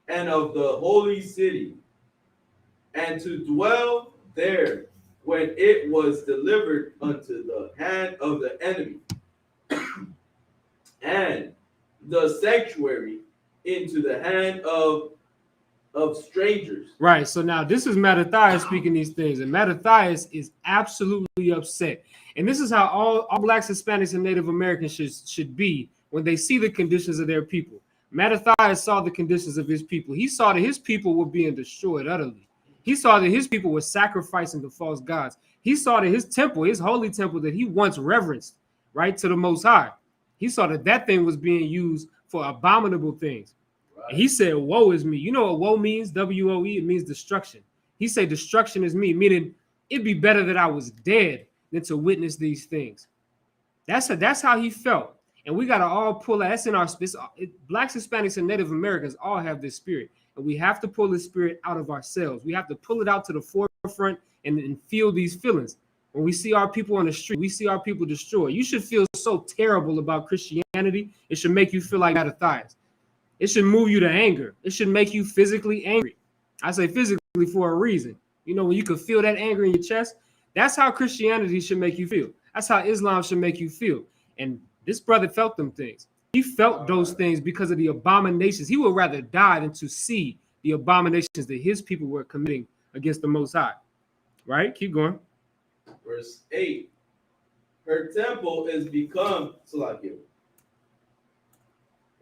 and of the holy city, and to dwell there when it was delivered unto the hand of the enemy, and the sanctuary into the hand of strangers. Right. So now this is Mattathias speaking these things, and Mattathias is absolutely upset. And this is how all blacks, Hispanics, and Native Americans should be when they see the conditions of their people. Mattathias saw the conditions of his people. He saw that his people were being destroyed utterly. He saw that his people were sacrificing to false gods. He saw that his temple, his holy temple that he once reverenced, right, to the Most High, he saw that that thing was being used for abominable things. Right. And he said, "Woe is me." You know what woe means? W-O-E, it means destruction. He said, "Destruction is me," meaning it'd be better that I was dead than to witness these things. That's how he felt. And we got to all pull that. That's in our blacks, Hispanics, and Native Americans all have this spirit. And we have to pull this spirit out of ourselves. We have to pull it out to the forefront and feel these feelings. When we see our people on the street, we see our people destroyed. You should feel so terrible about Christianity. It should make you feel like Mattathias. It should move you to anger. It should make you physically angry. I say physically for a reason. You know, when you can feel that anger in your chest, that's how Christianity should make you feel. That's how Islam should make you feel. And this brother felt them things. He felt those things because of the abominations. He would rather die than to see the abominations that his people were committing against the Most High. Right? Keep going. Verse 8. Her temple is become Salakia.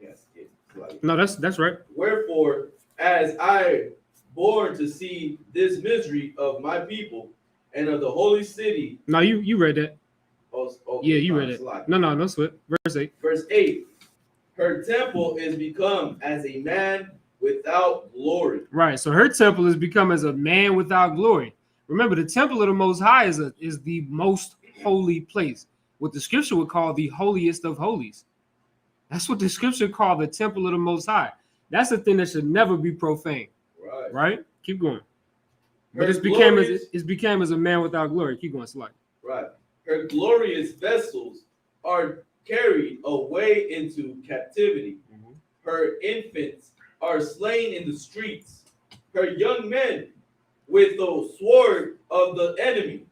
Yes, Salakia. No, that's right. Wherefore, as I born to see this misery of my people and of the holy city. No, you read that. Oh, okay, yeah, you read it. No sweat. Verse 8. Verse 8. Her temple is become as a man without glory. Right. So her temple is become as a man without glory. Remember, the temple of the Most High is the most holy place. What the scripture would call the holiest of holies. That's what the scripture called the temple of the Most High. That's the thing that should never be profane. Right. Right? Keep going. But it became as a man without glory. Keep going, Slide. Right. Her glorious vessels are carried away into captivity. Mm-hmm. Her infants are slain in the streets. Her young men with the sword of the enemy.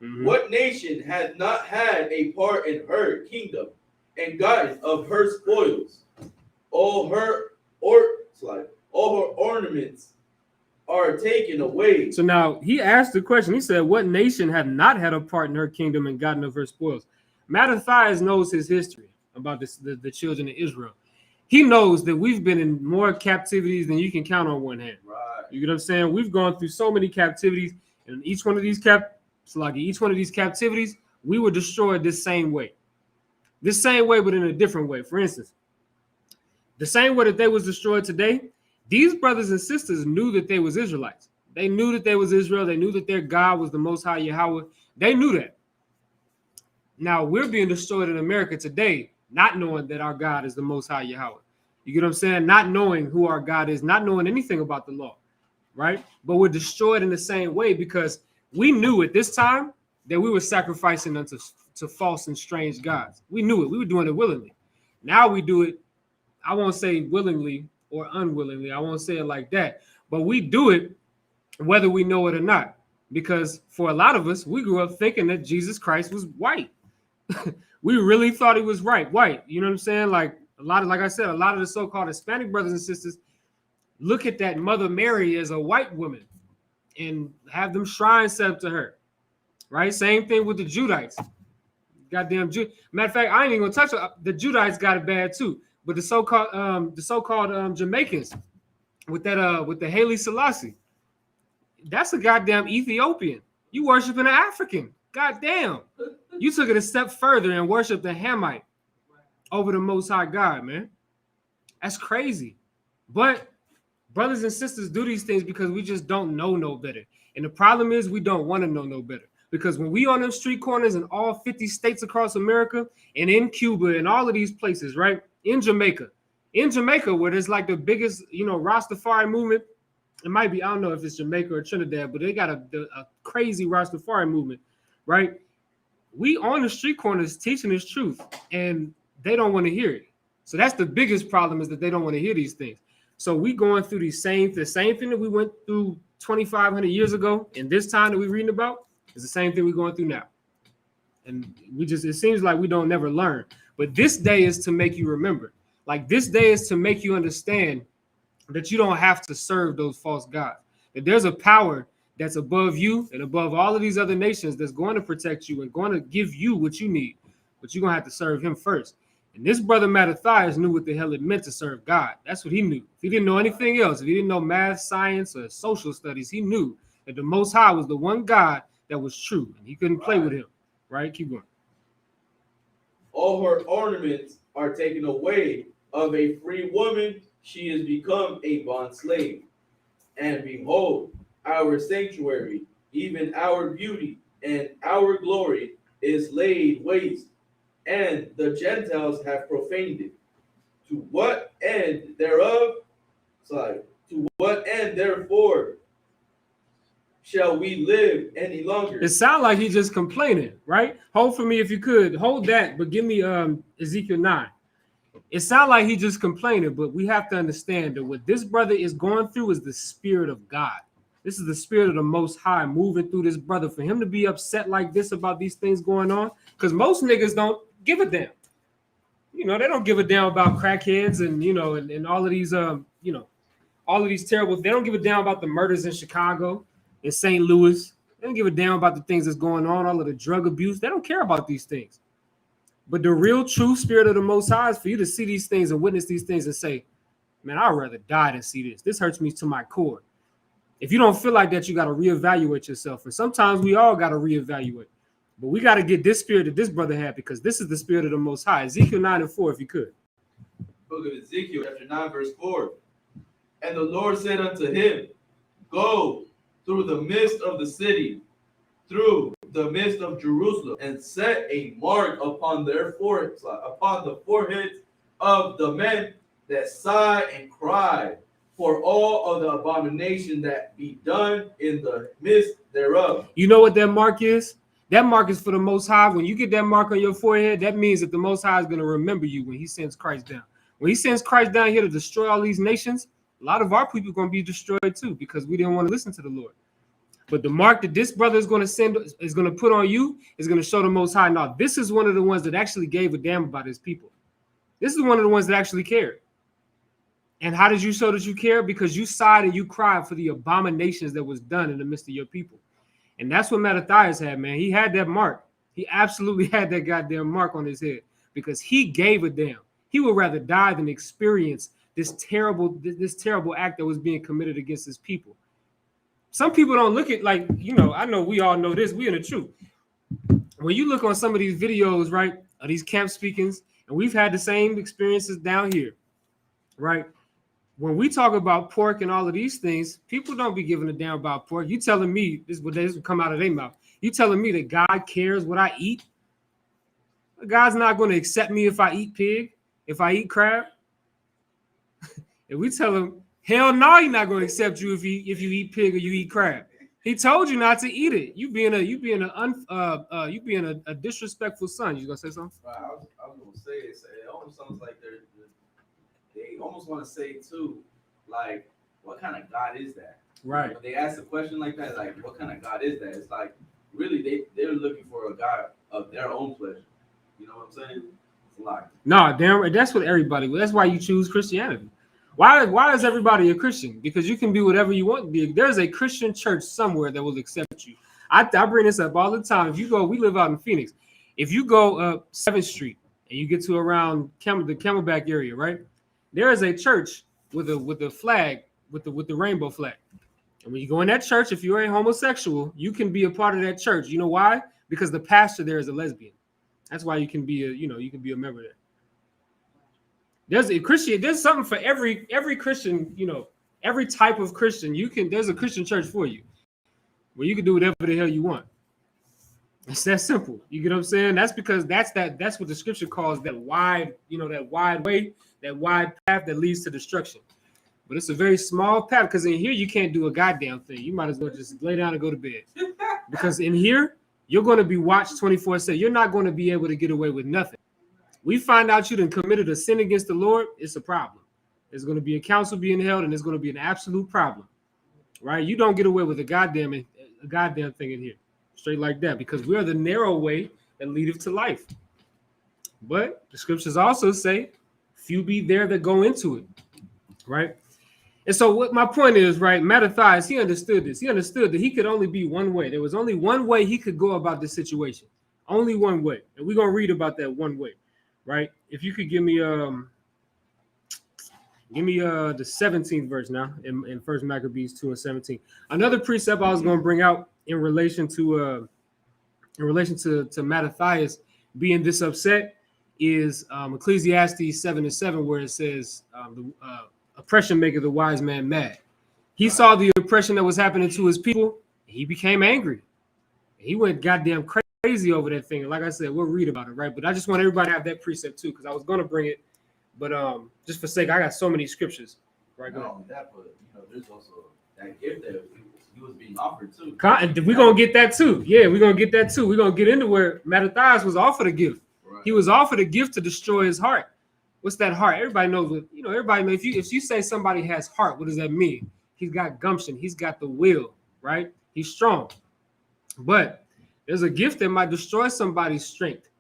Mm-hmm. What nation has not had a part in her kingdom and gotten of her spoils? All her ornaments are taken away. So now he asked the question. He said, "What nation have not had a part in her kingdom and gotten of her spoils?" Mattathias knows his history about the children of Israel. He knows that we've been in more captivities than you can count on one hand. Right. You get what I'm saying? We've gone through so many captivities, and each one of these captivities, we were destroyed this same way. This same way, but in a different way. For instance, the same way that they was destroyed today, these brothers and sisters knew that they was Israelites. They knew that they was Israel. They knew that their God was the Most High Yahweh. They knew that. Now we're being destroyed in America today, not knowing that our God is the Most High Yahweh. You get what I'm saying? Not knowing who our God is, not knowing anything about the law, right? But we're destroyed in the same way because we knew at this time that we were sacrificing unto false and strange gods. We knew it. We were doing it willingly. Now we do it, I won't say willingly or unwillingly. I won't say it like that. But we do it whether we know it or not. Because for a lot of us, we grew up thinking that Jesus Christ was white. We really thought he was white. You know what I'm saying? Like I said, a lot of the so-called Hispanic brothers and sisters look at that Mother Mary as a white woman and have them shrines set up to her. Right? Same thing with the Judites. goddamn Jew. Matter of fact, I ain't even gonna touch it. The Judites got it bad too. But the so-called Jamaicans with the Haile Selassie, that's a goddamn Ethiopian. You worshiping an African. Goddamn. You took it a step further and worshiped the Hamite over the Most High God, man. That's crazy. But brothers and sisters do these things because we just don't know no better. And the problem is we don't want to know no better. Because when we on them street corners in all 50 states across America and in Cuba and all of these places, right? In Jamaica, where there's like the biggest, Rastafari movement. It might be, I don't know if it's Jamaica or Trinidad, but they got a crazy Rastafari movement, right? We on the street corners teaching this truth, and they don't want to hear it. So that's the biggest problem, is that they don't want to hear these things. So we going through the same thing that we went through 2,500 years ago, and this time that we're reading about is the same thing we're going through now. And it seems like we don't never learn. But this day is to make you remember. Like, this day is to make you understand that you don't have to serve those false gods. That there's a power that's above you and above all of these other nations that's going to protect you and going to give you what you need. But you're going to have to serve him first. And this brother Mattathias knew what the hell it meant to serve God. That's what he knew. If he didn't know anything else, if he didn't know math, science, or social studies, he knew that the Most High was the one God that was true. And he couldn't play with him. Right? Keep going. All her ornaments are taken away. Of a free woman, she is become a bond slave. And behold, our sanctuary, even our beauty and our glory, is laid waste, and the Gentiles have profaned it. To what end thereof? To what end therefore shall we live any longer? It sounds like he's just complaining, right? Hold for me if you could. Hold that, but give me Ezekiel 9. It sounds like he's just complaining, but we have to understand that what this brother is going through is the Spirit of God. This is the Spirit of the Most High moving through this brother. For him to be upset like this about these things going on, because most niggas don't give a damn. They don't give a damn about crackheads and, and all of these, all of these terrible. They don't give a damn about the murders in Chicago, in St. Louis. They don't give a damn about the things that's going on, all of the drug abuse. They don't care about these things. But the real true Spirit of the Most High is for you to see these things and witness these things and say, man, I'd rather die than see this. This hurts me to my core. If you don't feel like that, you got to reevaluate yourself. And sometimes we all got to reevaluate. But we got to get this spirit that this brother had, because this is the Spirit of the Most High. Ezekiel 9:4, if you could. Book of Ezekiel, chapter 9, verse 4. And the Lord said unto him, go through the midst of the city, through the midst of Jerusalem, and set a mark upon their foreheads, upon the foreheads of the men that sigh and cry for all of the abomination that be done in the midst thereof. You know what that mark is? That mark is for the Most High. When you get that mark on your forehead, that means that the Most High is going to remember you when he sends Christ down. When he sends Christ down here to destroy all these nations, a lot of our people are going to be destroyed too, because we didn't want to listen to the Lord. But the mark that this brother is going to put on you is going to show the Most High. Now, this is one of the ones that actually gave a damn about his people. This is one of the ones that actually cared. And how did you show that you care? Because you sighed and you cried for the abominations that was done in the midst of your people. And that's what Mattathias had, man. He had that mark. He absolutely had that goddamn mark on his head, because he gave a damn. He would rather die than experience this terrible act that was being committed against his people. Some people don't look at, like, I know we all know this. We in the truth. When you look on some of these videos, right, of these camp speakings, and we've had the same experiences down here, right? When we talk about pork and all of these things, people don't be giving a damn about pork. You telling me this would come out of their mouth. You telling me that God cares what I eat? God's not going to accept me if I eat pig, if I eat crab. And we tell him, hell no, he's not going to accept you if you eat pig or you eat crab. He told you not to eat it. You being a disrespectful son. You gonna say something? I was gonna say it almost sounds like they almost want to say too, like, what kind of God is that? Right. When they ask a question like that, like, what kind of God is that? It's like, really, they're looking for a God of their own pleasure. You know what I'm saying? It's a lie. No, damn, that's what everybody. That's why you choose Christianity. Why is everybody a Christian? Because you can be whatever you want to be. There's a Christian church somewhere that will accept you. I bring this up all the time. If you go, we live out in Phoenix. If you go up 7th Street and you get to around the Camelback area, right? There is a church with a flag, with the rainbow flag. And when you go in that church, if you're a homosexual, you can be a part of that church. You know why? Because the pastor there is a lesbian. That's why you can be a member there. There's a Christian, there's something for every Christian, every type of Christian. There's a Christian church for you where you can do whatever the hell you want. It's that simple. You get what I'm saying? That's because that's what the scripture calls that wide, that wide way, that wide path that leads to destruction. But it's a very small path, because in here you can't do a goddamn thing. You might as well just lay down and go to bed. Because in here, you're going to be watched 24/7. You're not going to be able to get away with nothing. We find out you done committed a sin against the Lord, it's a problem. There's going to be a council being held, and it's going to be an absolute problem. Right? You don't get away with a goddamn thing in here. Straight like that, because we are the narrow way that leadeth to life. But the scriptures also say, few be there that go into it. Right? And so what my point is, right, Mattathias, he understood this. He understood that he could only be one way. There was only one way he could go about this situation. Only one way. And we're going to read about that one way, right? If you could give me the 17th verse now in 1 Maccabees 2:17. Another precept I was going to bring out in relation to Mattathias being this upset is Ecclesiastes 7:7, where it says oppression maketh the wise man mad. He saw the oppression that was happening to his people. He became angry. He went goddamn crazy over that thing. And like I said, we'll read about it, right? But I just want everybody to have that precept too, because I was going to bring it, but just for sake, I got so many scriptures. Right? Not only that, but there's also that gift that he was being offered too. We're gonna get that too. Yeah, we're gonna get that too. We're gonna get into where Mattathias was offered a gift. Right. He was offered a gift to destroy his heart. What's that heart? Everybody knows. Everybody knows. If you say somebody has heart, what does that mean? He's got gumption. He's got the will, right? He's strong. But there's a gift that might destroy somebody's strength.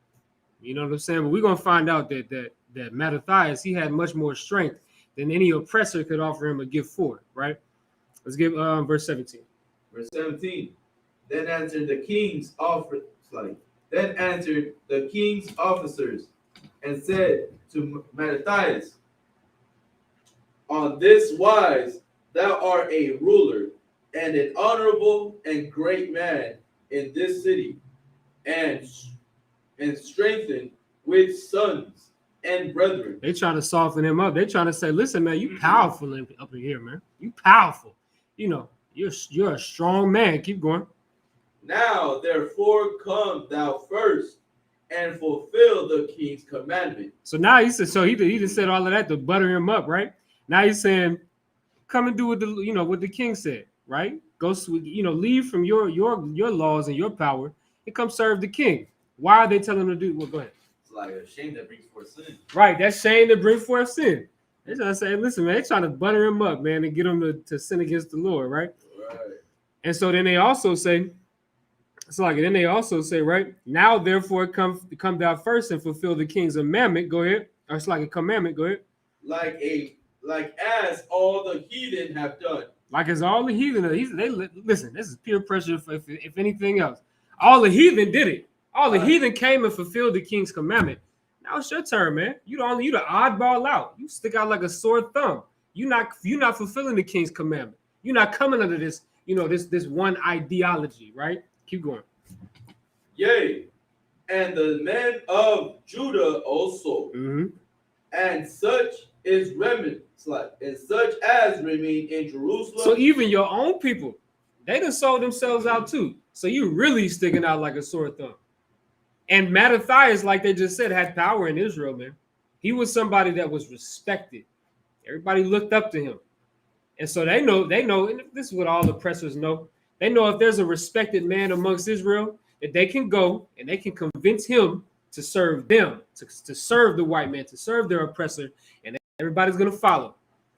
You know what I'm saying? But we're gonna find out that Mattathias, he had much more strength than any oppressor could offer him a gift for, right? Let's give verse 17. Verse 17. Then answered the king's officers and said to Mattathias, on this wise thou art a ruler and an honorable and great man in this city, and strengthened with sons and brethren. They trying to soften him up. They trying to say, listen, man, you powerful up in here, man. You powerful. You're a strong man. Keep going. Now, therefore, come thou first and fulfill the king's commandment. So now he said, he just said all of that to butter him up, right? Now he's saying, come and do what the king said, right? Go, leave from your laws and your power and come serve the king. Why are they telling him to do? Well, go ahead. It's like a shame that brings forth sin. Right, that shame that brings forth sin. They're trying to say, listen, man, they're trying to butter him up, man, and get him to sin against the Lord, right? Right. And so then they also say, right, now therefore come thou first and fulfill the king's commandment. Go ahead. Or it's like a commandment. Go ahead. Like as all the heathen have done. Like as all the heathen, listen, this is peer pressure if anything else. All the heathen did it. All the heathen came and fulfilled the king's commandment. Now it's your turn, man. You the oddball out. You stick out like a sore thumb. You're not fulfilling the king's commandment. You're not coming under this, this one ideology, right? Keep going. Yea, and the men of Judah also, and such is remnants, and such as remain in Jerusalem. So even your own people, they done sold themselves out too. So you really sticking out like a sore thumb. And Mattathias, like they just said, had power in Israel, man. He was somebody that was respected. Everybody looked up to him. And so they know, and this is what all oppressors know. They know if there's a respected man amongst Israel, that they can go and they can convince him to serve them, to serve the white man, to serve their oppressor, and everybody's going to follow.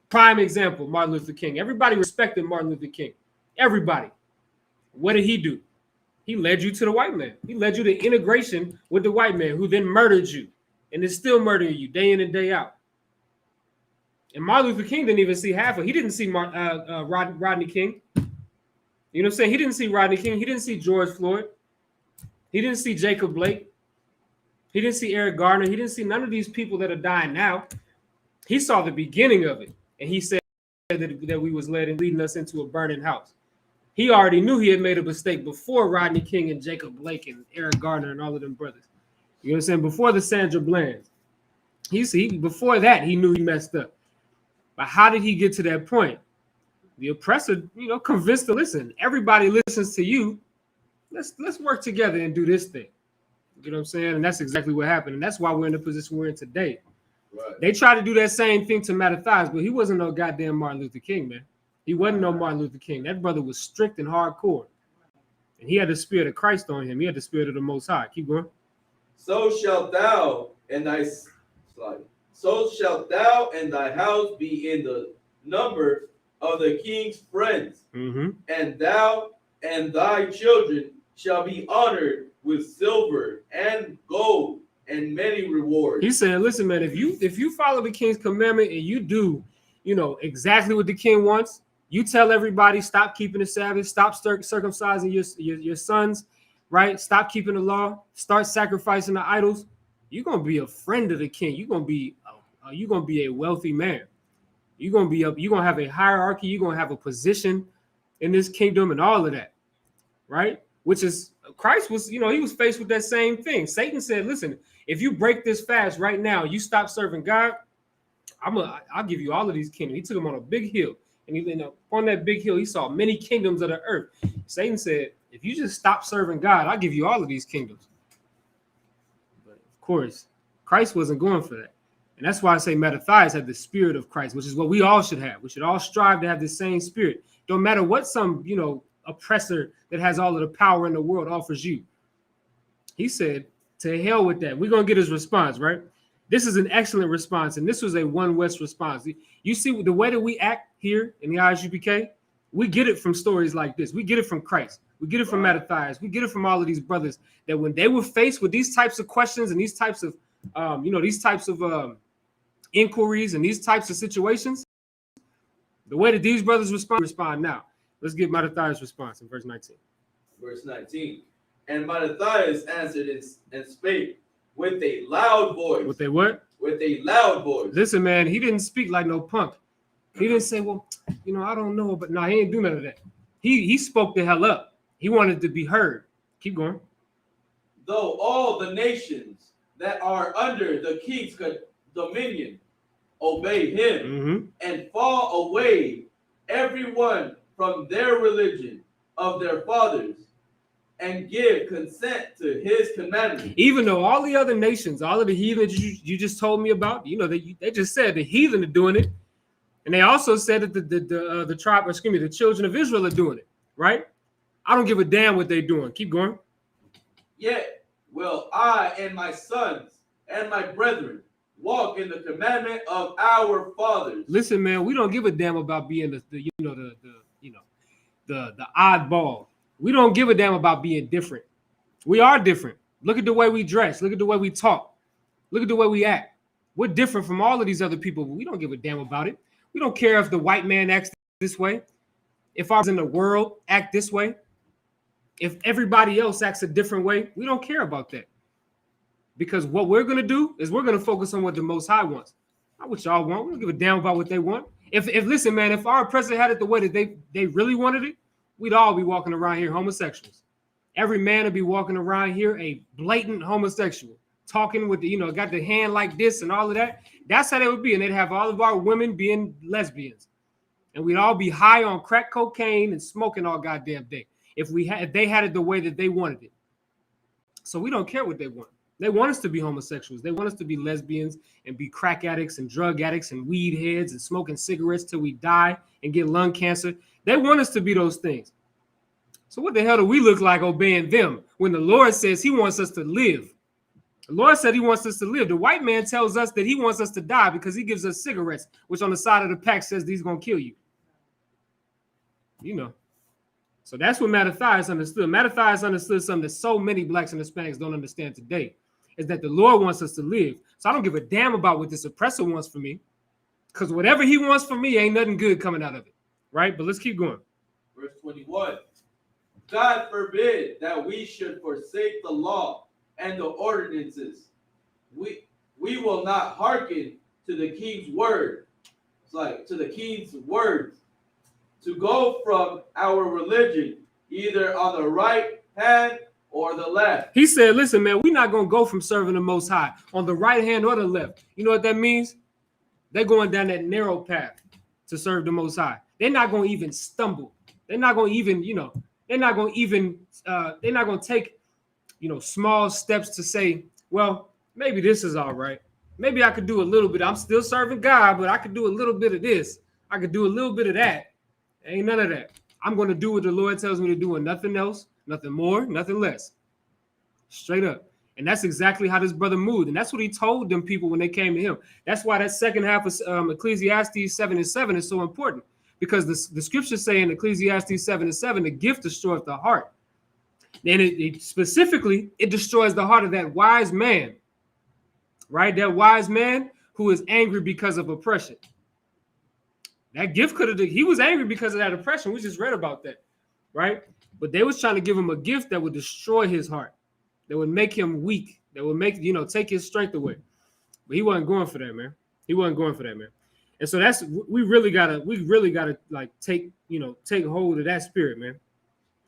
Prime example, Martin Luther King. Everybody respected Martin Luther King. Everybody. What did he do? He led you to the white man. He led you to integration with the white man, who then murdered you and is still murdering you day in and day out. And Martin Luther King didn't even see half of it. He didn't see Rodney King. You know what I'm saying? He didn't see Rodney King. He didn't see George Floyd. He didn't see Jacob Blake. He didn't see Eric Garner. He didn't see none of these people that are dying now. He saw the beginning of it. And he said that we was led and leading us into a burning house. He already knew he had made a mistake before Rodney King and Jacob Blake and Eric Garner and all of them brothers. You know what I'm saying? Before the Sandra Blands. Before that, he knew he messed up. But how did he get to that point? The oppressor, convinced to listen. Everybody listens to you. Let's work together and do this thing. You know what I'm saying? And that's exactly what happened. And that's why we're in the position we're in today. Right. They tried to do that same thing to Mattathias, but he wasn't no goddamn Martin Luther King, man. He wasn't no Martin Luther King. That brother was strict and hardcore. And he had the spirit of Christ on him. He had the spirit of the Most High. Keep going. So shalt thou and thy house be in the number of the king's friends, and thou and thy children shall be honored with silver and gold and many rewards. He said, listen, man, if you follow the king's commandment and you do, exactly what the king wants, you tell everybody, stop keeping the Sabbath, stop circumcising your sons, right? Stop keeping the law, start sacrificing the idols. You're gonna be a friend of the king. You're gonna be a wealthy man. You're gonna have a hierarchy. You're gonna have a position in this kingdom and all of that, right? Which is Christ was, he was faced with that same thing. Satan said, listen, if you break this fast right now, you stop serving God, I'll give you all of these kingdoms. He took him on a big hill, and on that big hill, he saw many kingdoms of the earth. Satan said, if you just stop serving God, I'll give you all of these kingdoms. But of course, Christ wasn't going for that. And that's why I say Mattathias had the spirit of Christ, which is what we all should have. We should all strive to have the same spirit. Don't matter what some, oppressor that has all of the power in the world offers you. He said, to hell with that. We're going to get his response, right? This is an excellent response, and this was a One West response. You see the way that we act here in the ISUPK, we get it from stories like this. We get it from Christ. We get it from Mattathias. We get it from all of these brothers that when they were faced with these types of questions and these types of, inquiries and these types of situations, the way that these brothers respond now. Let's get Mattathias' response in verse 19. Verse 19. And Mattathias answered and spake with a loud voice. With a what? With a loud voice. Listen, man, he didn't speak like no punk. He didn't say, well, I don't know, but no, he ain't do none of that. He spoke the hell up. He wanted to be heard. Keep going. Though all the nations that are under the king's dominion obey him and fall away everyone from their religion of their fathers and give consent to his commandments. Even though all the other nations, all of the heathen you just told me about, they just said the heathen are doing it. And they also said that the children of Israel are doing it, right? I don't give a damn what they're doing. Keep going. Yet will I and my sons and my brethren walk in the commandment of our fathers. Listen, man, we don't give a damn about being the oddball. We don't give a damn about being different. We are different. Look at the way we dress. Look at the way we talk. Look at the way we act. We're different from all of these other people, but we don't give a damn about it. We don't care if the white man acts this way, if ours in the world act this way, if everybody else acts a different way. We don't care about that. Because what we're going to do is we're going to focus on what the Most High wants. Not what y'all want. We don't give a damn about what they want. If listen, man, if our president had it the way that they really wanted it, we'd all be walking around here homosexuals. Every man would be walking around here a blatant homosexual, talking with got the hand like this and all of that. That's how they would be. And they'd have all of our women being lesbians. And we'd all be high on crack cocaine and smoking all goddamn day. If they had it the way that they wanted it. So we don't care what they want. They want us to be homosexuals. They want us to be lesbians and be crack addicts and drug addicts and weed heads and smoking cigarettes till we die and get lung cancer. They want us to be those things. So what the hell do we look like obeying them when the Lord says he wants us to live? The Lord said he wants us to live. The white man tells us that he wants us to die because he gives us cigarettes, which on the side of the pack says he's going to kill you. So that's what Mattathias understood. Mattathias understood something that so many blacks and Hispanics don't understand today, is that the Lord wants us to live. So I don't give a damn about what this oppressor wants for me, because whatever he wants for me ain't nothing good coming out of it, right? But let's keep going. Verse 21. God forbid that we should forsake the law and the ordinances we will not hearken to the king's word. It's like to the king's words, to go from our religion either on the right hand or the left. He said, listen, man, we're not going to go from serving the Most High on the right hand or the left. You know what that means? They're going down that narrow path to serve the Most High. They're not going to even stumble. They're not going to even, they're not going to take, small steps to say, well, maybe this is all right. Maybe I could do a little bit. I'm still serving God, but I could do a little bit of this. I could do a little bit of that. Ain't none of that. I'm going to do what the Lord tells me to do and nothing else, nothing more, nothing less. Straight up. And that's exactly how this brother moved. And that's what he told them people when they came to him. That's why that second half of Ecclesiastes 7:7 is so important. Because the scriptures say in Ecclesiastes 7:7, the gift destroys the heart. And it specifically, it destroys the heart of that wise man. Right? That wise man who is angry because of oppression. That gift could have, he was angry because of that oppression. We just read about that. Right? But they was trying to give him a gift that would destroy his heart. That would make him weak. That would make, take his strength away. But he wasn't going for that, man. He wasn't going for that, man. And so we really gotta like take hold of that spirit, man.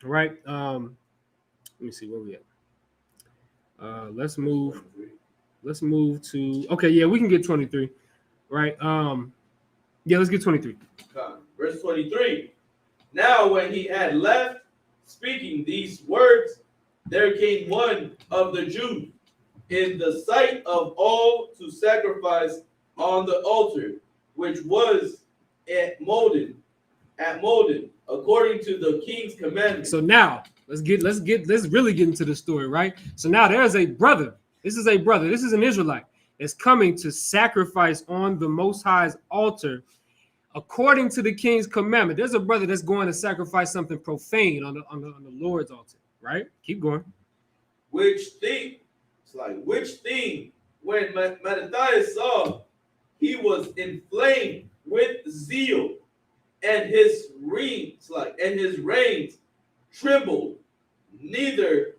All right. Let me see where we at. Let's move to okay, yeah, we can get 23. Right. Yeah, let's get 23. Verse 23. Now when he had left speaking these words, there came one of the Jews in the sight of all to sacrifice on the altar, which was at Molden, according to the king's commandment. So now let's really get into the story, right? So now there's a brother. This is an Israelite that's coming to sacrifice on the Most High's altar according to the king's commandment. There's a brother that's going to sacrifice something profane on the Lord's altar, right? Keep going. Which thing, when Mattathias saw, he was inflamed with zeal, and his reins trembled. Neither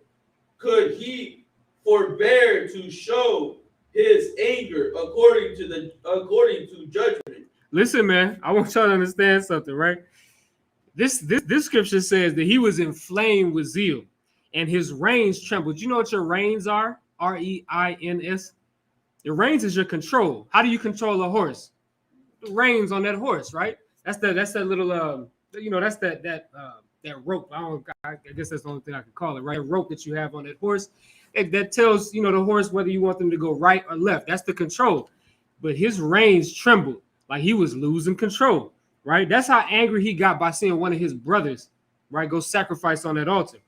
could he forbear to show his anger according to judgment. Listen, man, I want y'all to understand something, right? This scripture says that he was inflamed with zeal, and his reins trembled. You know what your reins are? R-E-I-N-S. Your reins is your control. How do you control a horse? The reins on that horse, right? That's that little that's that rope. I guess that's the only thing I can call it, right? A rope that you have on that horse. That tells the horse whether you want them to go right or left. That's the control. But his reins trembled like he was losing control, right? That's how angry he got by seeing one of his brothers, right, go sacrifice on that altar.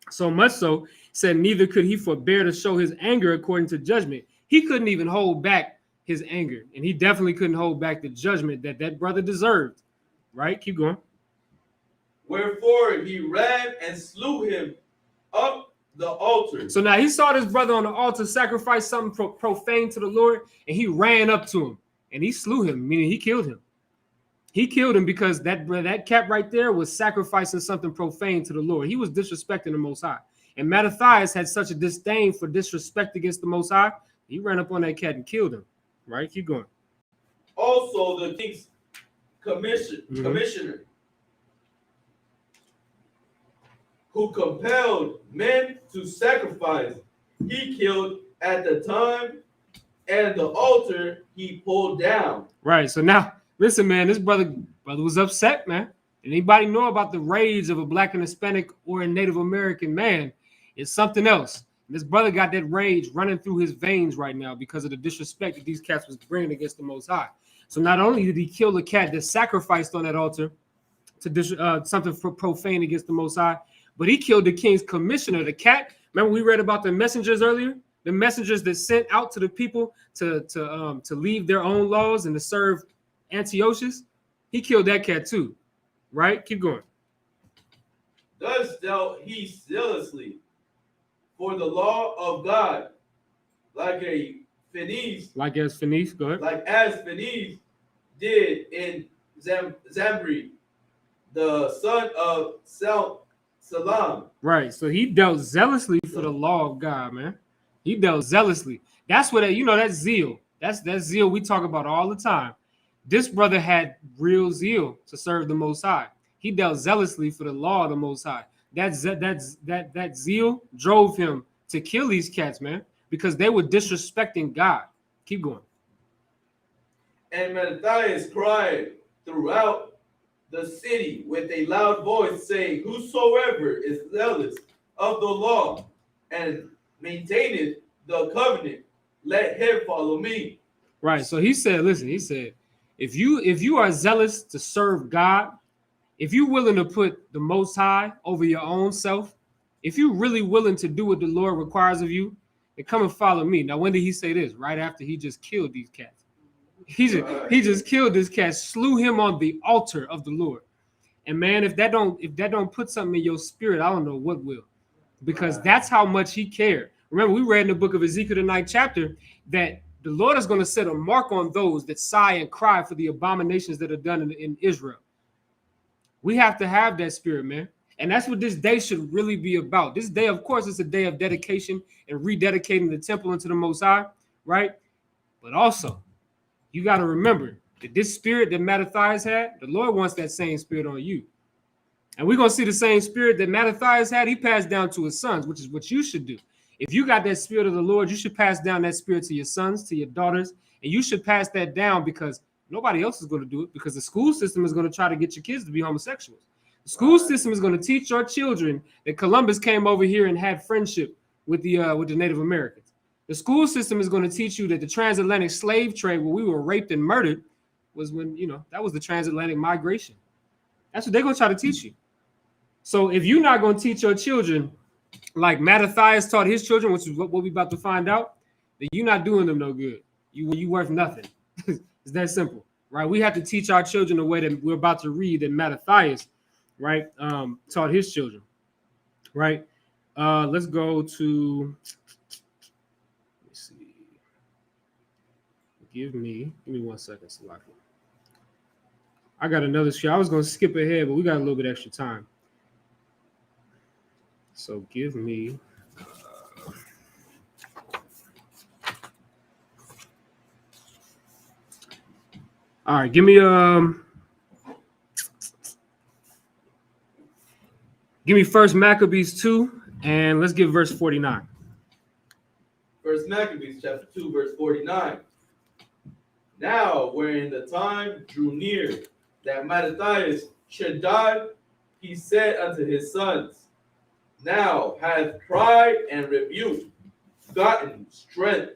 So much so, said neither could he forbear to show his anger according to judgment. He couldn't even hold back his anger, and he definitely couldn't hold back the judgment that brother deserved, right? Keep going. Wherefore he ran and slew him up the altar. So now he saw this brother on the altar sacrifice something profane to the Lord, and he ran up to him, and he slew him, meaning he killed him. He killed him because that cat right there was sacrificing something profane to the Lord. He was disrespecting the Most High. And Mattathias had such a disdain for disrespect against the Most High, he ran up on that cat and killed him. Right? Keep going. Also, the king's commissioner, who compelled men to sacrifice, he killed at the time, and the altar he pulled down. Right. So now, listen, man, this brother was upset, man. Anybody know about the rage of a Black and Hispanic or a Native American man? It's something else. And this brother got that rage running through his veins right now because of the disrespect that these cats was bringing against the Most High. So not only did he kill the cat that sacrificed on that altar to something profane against the Most High, but he killed the king's commissioner, the cat. Remember we read about the messengers earlier? The messengers that sent out to the people to leave their own laws and to serve Antiochus. He killed that cat too, right? Keep going. Thus dealt he zealously for the law of God, like as Phinehas, go ahead. Like as Phinehas did in Zambri, the son of Salam. Right. So he dealt zealously for the law of God, man. He dealt zealously. That's what that zeal. That's that zeal we talk about all the time. This brother had real zeal to serve the Most High. He dealt zealously for the law of the Most High. That zeal drove him to kill these cats, man, because they were disrespecting God. Keep going. And Mattathias cried throughout the city with a loud voice, saying, whosoever is zealous of the law and maintaineth the covenant, let him follow me. Right. So he said, listen, he said, if you are zealous to serve God, if you're willing to put the Most High over your own self, if you're really willing to do what the Lord requires of you, then come and follow me. Now, when did he say this? Right after he just killed these cats. He just killed this cat, slew him on the altar of the Lord. And man, if that don't put something in your spirit, I don't know what will, because that's how much he cared. Remember, we read in the book of Ezekiel, the 9th chapter, that the Lord is going to set a mark on those that sigh and cry for the abominations that are done in Israel. We have to have that spirit, man. And that's what this day should really be about. This day, of course, is a day of dedication and rededicating the temple unto the Most High, right? But also, you got to remember that this spirit that Mattathias had, the Lord wants that same spirit on you. And we're going to see the same spirit that Mattathias had, he passed down to his sons, which is what you should do. If you got that spirit of the Lord, you should pass down that spirit to your sons, to your daughters, and you should pass that down, because nobody else is going to do it, because the school system is going to try to get your kids to be homosexuals. The school system is going to teach your children that Columbus came over here and had friendship with the Native Americans. The school system is going to teach you that the transatlantic slave trade, where we were raped and murdered, was when, that was the transatlantic migration. That's what they're going to try to teach you. So if you're not going to teach your children like Mattathias taught his children, which is what we're about to find out, then you're not doing them no good. You worth nothing. It's that simple, right? We have to teach our children the way that we're about to read that Mattathias, right, taught his children, right? Let's go to... Give me 1 second, Salaki. I got another show. I was going to skip ahead, but we got a little bit extra time. So give me... all right, give me first Maccabees 2, and let's give verse 49. First Maccabees chapter 2, verse 49. Now, wherein the time drew near that Mattathias should die, he said unto his sons, now hath pride and rebuke gotten strength,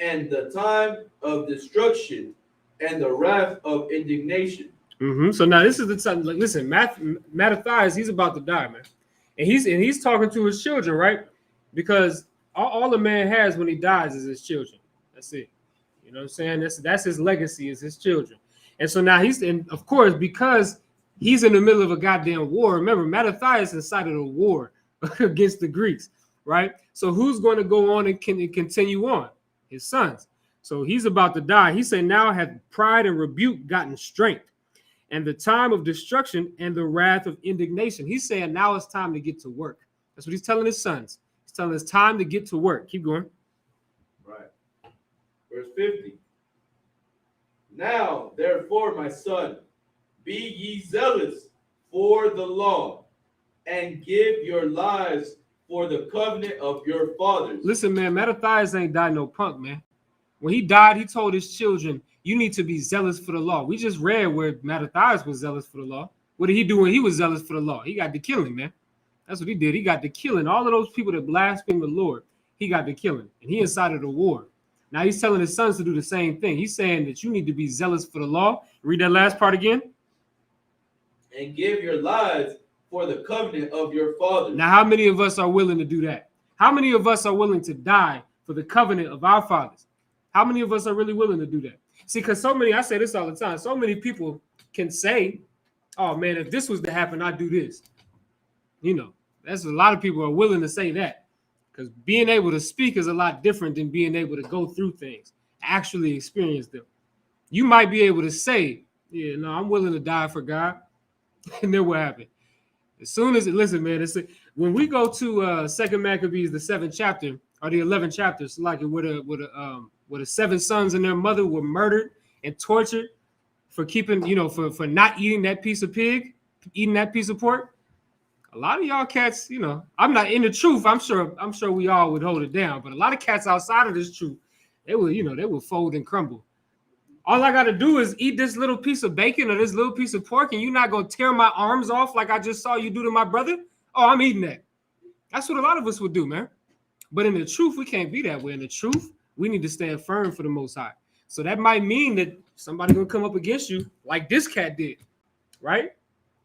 and the time of destruction and the wrath of indignation. So now this is the time. Like, listen, Mattathias, he's about to die, man, and he's talking to his children, right? Because all a man has when he dies is his children. That's it. You know what I'm saying? That's his legacy, is his children. And so now and of course, because he's in the middle of a goddamn war. Remember, Mattathias incited a war against the Greeks, right? So who's going to go on and continue on? His sons. So he's about to die. He said, now hath pride and rebuke gotten strength, and the time of destruction and the wrath of indignation. He's saying now it's time to get to work. That's what he's telling his sons. He's telling us time to get to work. Keep going. Right. Verse 50. Now, therefore, my son, be ye zealous for the law, and give your lives for the covenant of your fathers. Listen, man, Mattathias ain't died no punk, man. When he died, he told his children, you need to be zealous for the law. We just read where Mattathias was zealous for the law. What did he do when he was zealous for the law? He got to killing, man. That's what he did. He got to killing all of those people that blaspheme the Lord. He got to killing, and he incited a war. Now he's telling his sons to do the same thing. He's saying that you need to be zealous for the law. Read that last part again. And give your lives for the covenant of your fathers. Now, how many of us are willing to do that? How many of us are willing to die for the covenant of our fathers? How many of us are really willing to do that? See, because I say this all the time, so many people can say, oh man, if this was to happen, I'd do this. That's a lot of people are willing to say that, because being able to speak is a lot different than being able to go through things, actually experience them. You might be able to say, yeah, no, I'm willing to die for God. And then what happened? As soon as when we go to 2 Maccabees, the 7th chapter, or the 11th chapter, it's like where the 7 sons and their mother were murdered and tortured for keeping, for not eating that piece of pig, eating that piece of pork. A lot of y'all cats, I'm not in the truth. I'm sure we all would hold it down, but a lot of cats outside of this truth, they will fold and crumble. All I got to do is eat this little piece of bacon or this little piece of pork, and you're not going to tear my arms off like I just saw you do to my brother? Oh, I'm eating that. That's what a lot of us would do, man. But in the truth, we can't be that way. In the truth, we need to stand firm for the Most High. So that might mean that somebody going to come up against you like this cat did, right?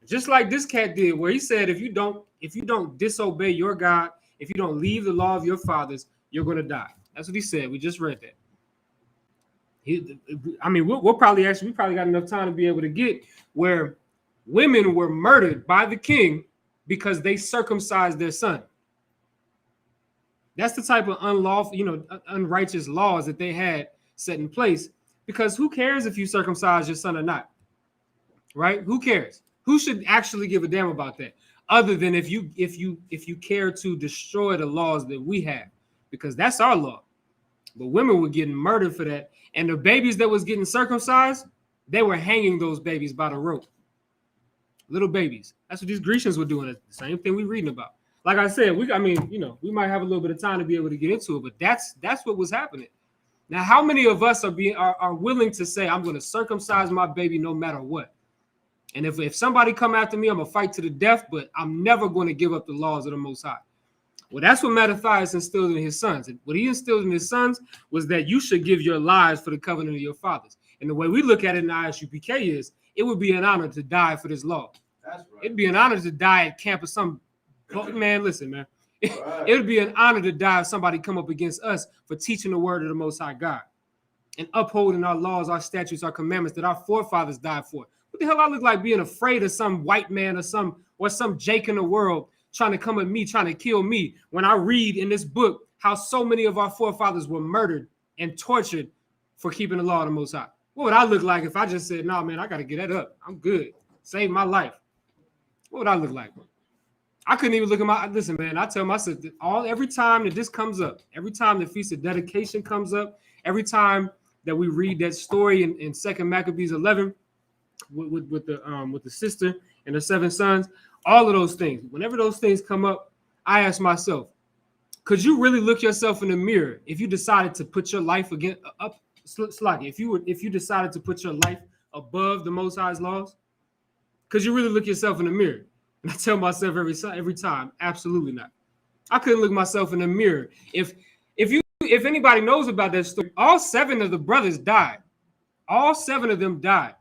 Just like this cat did, where he said, if you don't disobey your God, if you don't leave the law of your fathers, you're going to die. That's what he said. We just read that. We'll probably got enough time to be able to get where women were murdered by the king because they circumcised their son. That's the type of unlawful, unrighteous laws that they had set in place. Because who cares if you circumcise your son or not, right? Who cares? Who should actually give a damn about that? Other than if you care to destroy the laws that we have, because that's our law. But women were getting murdered for that. And the babies that was getting circumcised, they were hanging those babies by the rope. Little babies. That's what these Grecians were doing. The same thing we're reading about. Like I said, we might have a little bit of time to be able to get into it, but that's what was happening. Now, how many of us are willing to say, I'm going to circumcise my baby no matter what? And if somebody come after me, I'm going to fight to the death, but I'm never going to give up the laws of the Most High. Well, that's what Mattathias instilled in his sons. And what he instilled in his sons was that you should give your lives for the covenant of your fathers. And the way we look at it in ISUPK is, it would be an honor to die for this law. That's right. It'd be an honor to die at camp or some man. Listen, man. Right. It would be an honor to die if somebody come up against us for teaching the word of the Most High God and upholding our laws, our statutes, our commandments that our forefathers died for. What the hell I look like being afraid of some white man or some Jake in the world trying to come at me, trying to kill me, when I read in this book how so many of our forefathers were murdered and tortured for keeping the law of the Most High? What would I look like if I just said, no, man, I got to get that up. I'm good. Save my life. What would I look like? I couldn't even look at listen, man, I tell myself that every time that this comes up, every time the Feast of Dedication comes up, every time that we read that story in 2 Maccabees 11 with the sister and the 7 sons, all of those things, whenever those things come up, I ask myself, could you really look yourself in the mirror if you decided to put your life if you decided to put your life above the Most High's laws? Could you really look yourself in the mirror? And I tell myself every time, absolutely not. I couldn't look myself in the mirror. If anybody knows about that story, all 7 of the brothers died. All 7 of them died.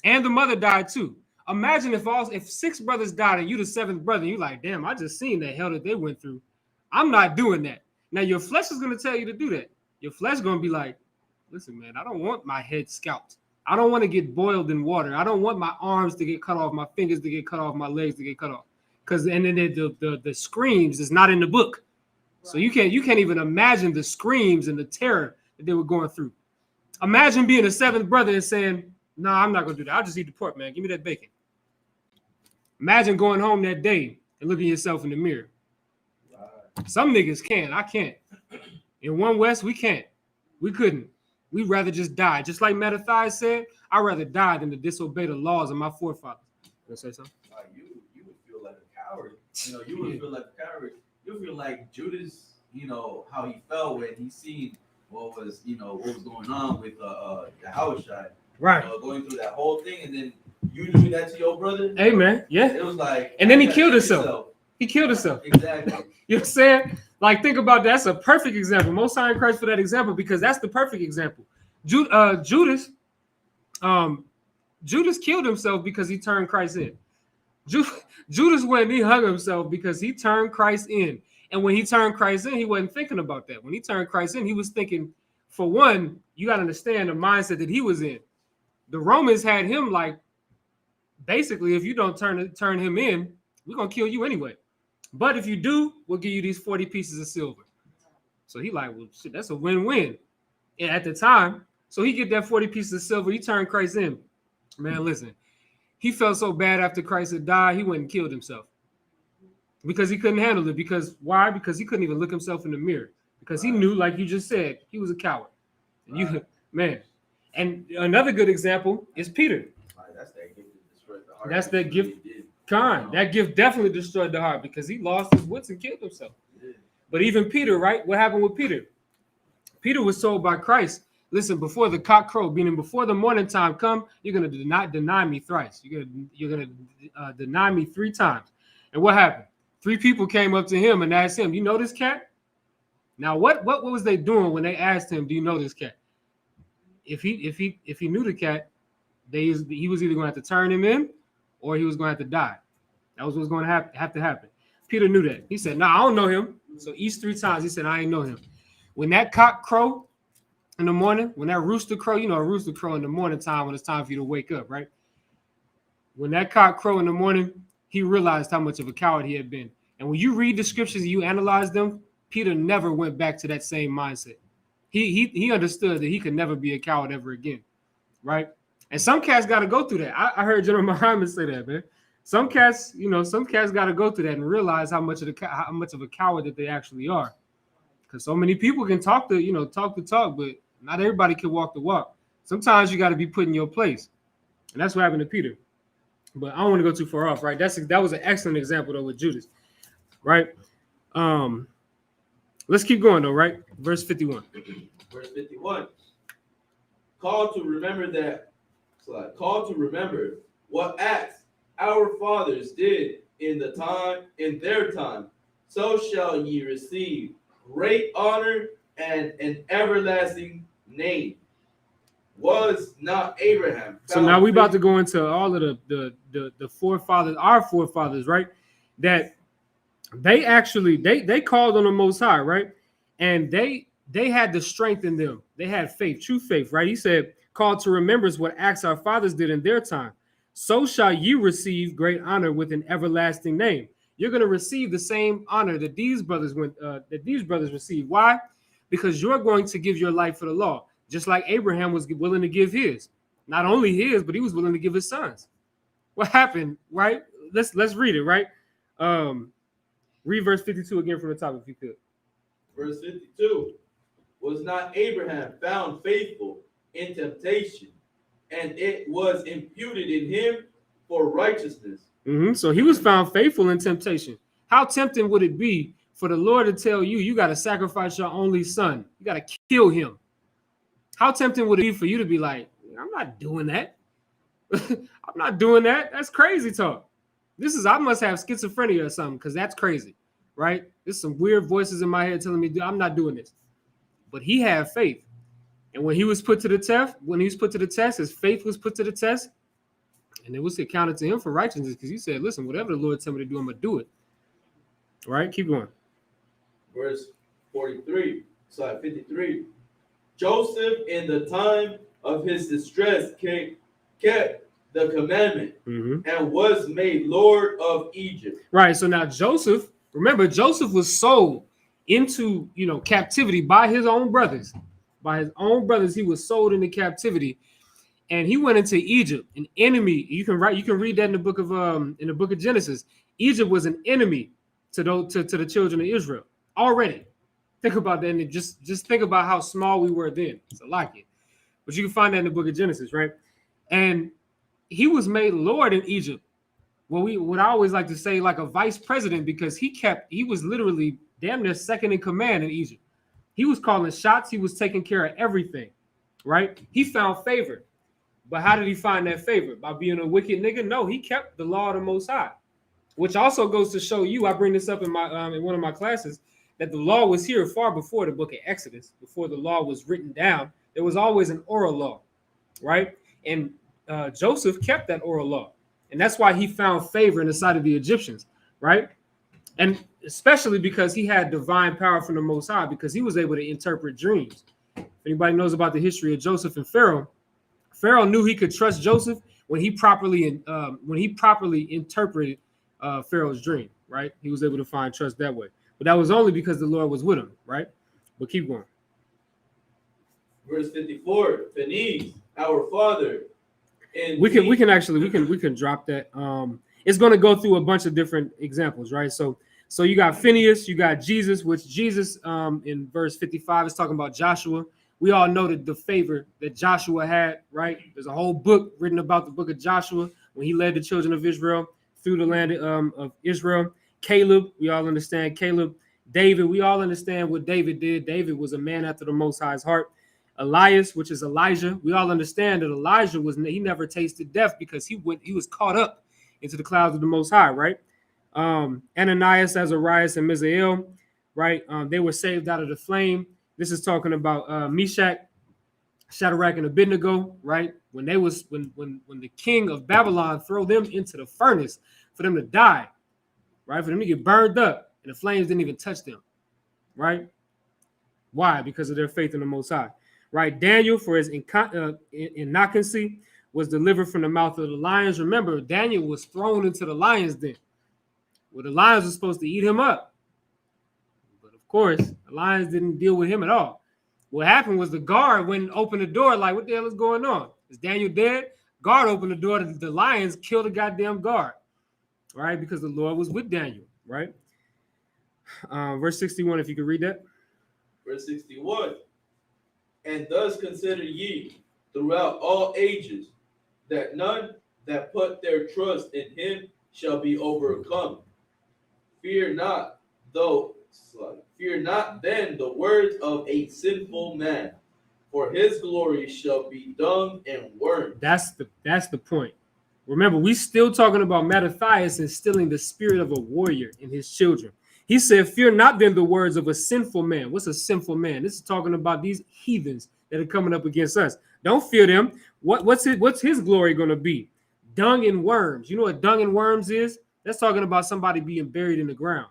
And the mother died too. Imagine if 6 brothers died and you the 7th brother, and you like, damn, I just seen the hell that they went through. I'm not doing that. Now your flesh is going to tell you to do that. Your flesh is going to be like, listen, man, I don't want my head scalped. I don't want to get boiled in water. I don't want my arms to get cut off, my fingers to get cut off, my legs to get cut off. And then the screams is not in the book. So you can't even imagine the screams and the terror that they were going through. Imagine being a 7th brother and saying, no, I'm not going to do that. I'll just eat the pork, man. Give me that bacon. Imagine going home that day and looking yourself in the mirror. Some niggas can. I can't. In One West, we can't. We couldn't. We'd rather just die. Just like Mattathias said, I'd rather die than to disobey the laws of my forefathers. You want to say something? You would feel like a coward. You would feel like a coward. You feel like Judas, how he felt when he seen what was going on with the Hawashai. Right. Going through that whole thing, and then you doing that to your brother. Hey, man. Yeah. It was like, and then he killed himself. He killed himself. Exactly. You know what I'm saying? Like, think about that. That's a perfect example. Most High in Christ for that example, because that's the perfect example. Judas killed himself because he turned Christ in. Judas went and he hung himself because he turned Christ in. And when he turned Christ in, he wasn't thinking about that. When he turned Christ in, he was thinking, for one, you got to understand the mindset that he was in. The Romans had him like, basically, if you don't turn him in, we're going to kill you anyway. But if you do, we'll give you these 40 pieces of silver. So he like, well, shit, that's a win-win. And at the time, so he get that 40 pieces of silver. He turned Christ in. Man, listen, he felt so bad after Christ had died, he went and killed himself. because he couldn't handle it. Because why? Because he couldn't even look himself in the mirror. Because he knew, like you just said, he was a coward. And you, man. And another good example is Peter. That's that gift that destroyed the heart. That's that gift. That gift definitely destroyed the heart because he lost his wits and killed himself. But even Peter, right? What happened with Peter? Peter was told by Christ, listen, before the cock crow, meaning before the morning time come, you're going to not deny me thrice. You're going to deny me 3 times. And what happened? 3 people came up to him and asked him, you know this cat? Now, what was they doing when they asked him, do you know this cat? If he knew the cat, he was either going to have to turn him in or he was going to have to die. That was what was going to have to happen. Peter knew that. He said, no, I don't know him. So each 3 times he said, I ain't know him. When that cock crow in the morning, when that rooster crow, you know, a rooster crow in the morning time when it's time for you to wake up, right? When that cock crow in the morning, he realized how much of a coward he had been. And when you read the scriptures and you analyze them, Peter never went back to that same mindset. He understood that he could never be a coward ever again, right? And some cats got to go through that. I heard General Muhammad say that, man. Some cats got to go through that and realize how much of a coward that they actually are. Because so many people can talk the talk, but not everybody can walk the walk. Sometimes you got to be put in your place, and that's what happened to Peter. But I don't want to go too far off, right? That was an excellent example though with Judas, right? Let's keep going though, right? Verse 51. Verse 51. Call to remember what acts our fathers did in their time, so shall ye receive great honor and an everlasting name. Was not Abraham? So now we about to go into all of the forefathers, our forefathers, right? That they actually they called on the Most High, right? And they had the strength in them. They had faith, true faith, right? He said, "Call to remembrance what acts our fathers did in their time. So shall you receive great honor with an everlasting name." You're going to receive the same honor that these brothers received. Why? Because you're going to give your life for the law, just like Abraham was willing to give his. Not only his, but he was willing to give his sons. What happened, right? Let's read it, right? Read verse 52 again from the top if you could. Verse 52. Was not Abraham found faithful in temptation, and it was imputed in him for righteousness? So he was found faithful in temptation. How tempting would it be for the Lord to tell you, you got to sacrifice your only son? You got to kill him. How tempting would it be for you to be like, I'm not doing that. I'm not doing that. That's crazy talk. I must have schizophrenia or something because that's crazy, right? There's some weird voices in my head telling me, I'm not doing this. But he had faith. And when he was put to the test, his faith was put to the test. And it was accounted to him for righteousness because he said, listen, whatever the Lord tell me to do, I'm going to do it. All right, keep going. Verse 53. Joseph, in the time of his distress, kept the commandment and was made Lord of Egypt. Right, so now Joseph was sold into captivity by his own brothers. By his own brothers, he was sold into captivity. And he went into Egypt, an enemy. You can read that in the book of Genesis. Egypt was an enemy to the children of Israel already. Think about that, and just think about how small we were then. It's a lot, but you can find that in the book of Genesis, right? And he was made Lord in Egypt. What I always like to say, like a vice president, because he was literally damn near second in command in Egypt. He was calling shots. He was taking care of everything, right? He found favor. But how did he find that favor? By being a wicked nigga? No, he kept the law of the Most High, which also goes to show you, I bring this up in one of my classes, that the law was here far before the book of Exodus, before the law was written down. There was always an oral law, right? And Joseph kept that oral law. And that's why he found favor in the sight of the Egyptians, right? And especially because he had divine power from the Most High, because he was able to interpret dreams. If anybody knows about the history of Joseph and Pharaoh, Pharaoh knew he could trust Joseph when he properly interpreted Pharaoh's dream, right? He was able to find trust that way. But that was only because the Lord was with him, right? But keep going. Verse 54, Phinehas, our father. And we can drop that. It's going to go through a bunch of different examples, right? So So you got Phineas, you got Jesus, which Jesus in verse 55 is talking about Joshua. We all know that the favor that Joshua had, right? There's a whole book written about the book of Joshua when he led the children of Israel through the land of Israel. Caleb, we all understand Caleb. David, we all understand what David did. David was a man after the Most High's heart. Elias, which is Elijah, we all understand that Elijah he never tasted death because he was caught up into the clouds of the Most High, right? Ananias, Azarias, and Misael, right? They were saved out of the flame. This is talking about Meshach, Shadrach, and Abednego, right? When the king of Babylon threw them into the furnace for them to die, right? For them to get burned up, and the flames didn't even touch them, right? Why? Because of their faith in the Most High, right? Daniel, for his innocency, was delivered from the mouth of the lions. Remember, Daniel was thrown into the lions den. Well, the lions were supposed to eat him up. But of course, the lions didn't deal with him at all. What happened was the guard went and opened the door like, what the hell is going on? Is Daniel dead? Guard opened the door. The lions killed the goddamn guard, right? Because the Lord was with Daniel, right? Verse 61, if you could read that. Verse 61. And thus consider ye throughout all ages that none that put their trust in him shall be overcome. Fear not then the words of a sinful man, for his glory shall be dung and worms. That's the point. Remember, we still talking about Mattathias instilling the spirit of a warrior in his children. He said, fear not then the words of a sinful man. What's a sinful man? This is talking about these heathens that are coming up against us. Don't fear them. What's his glory going to be? Dung and worms. You know what dung and worms is? That's talking about somebody being buried in the ground.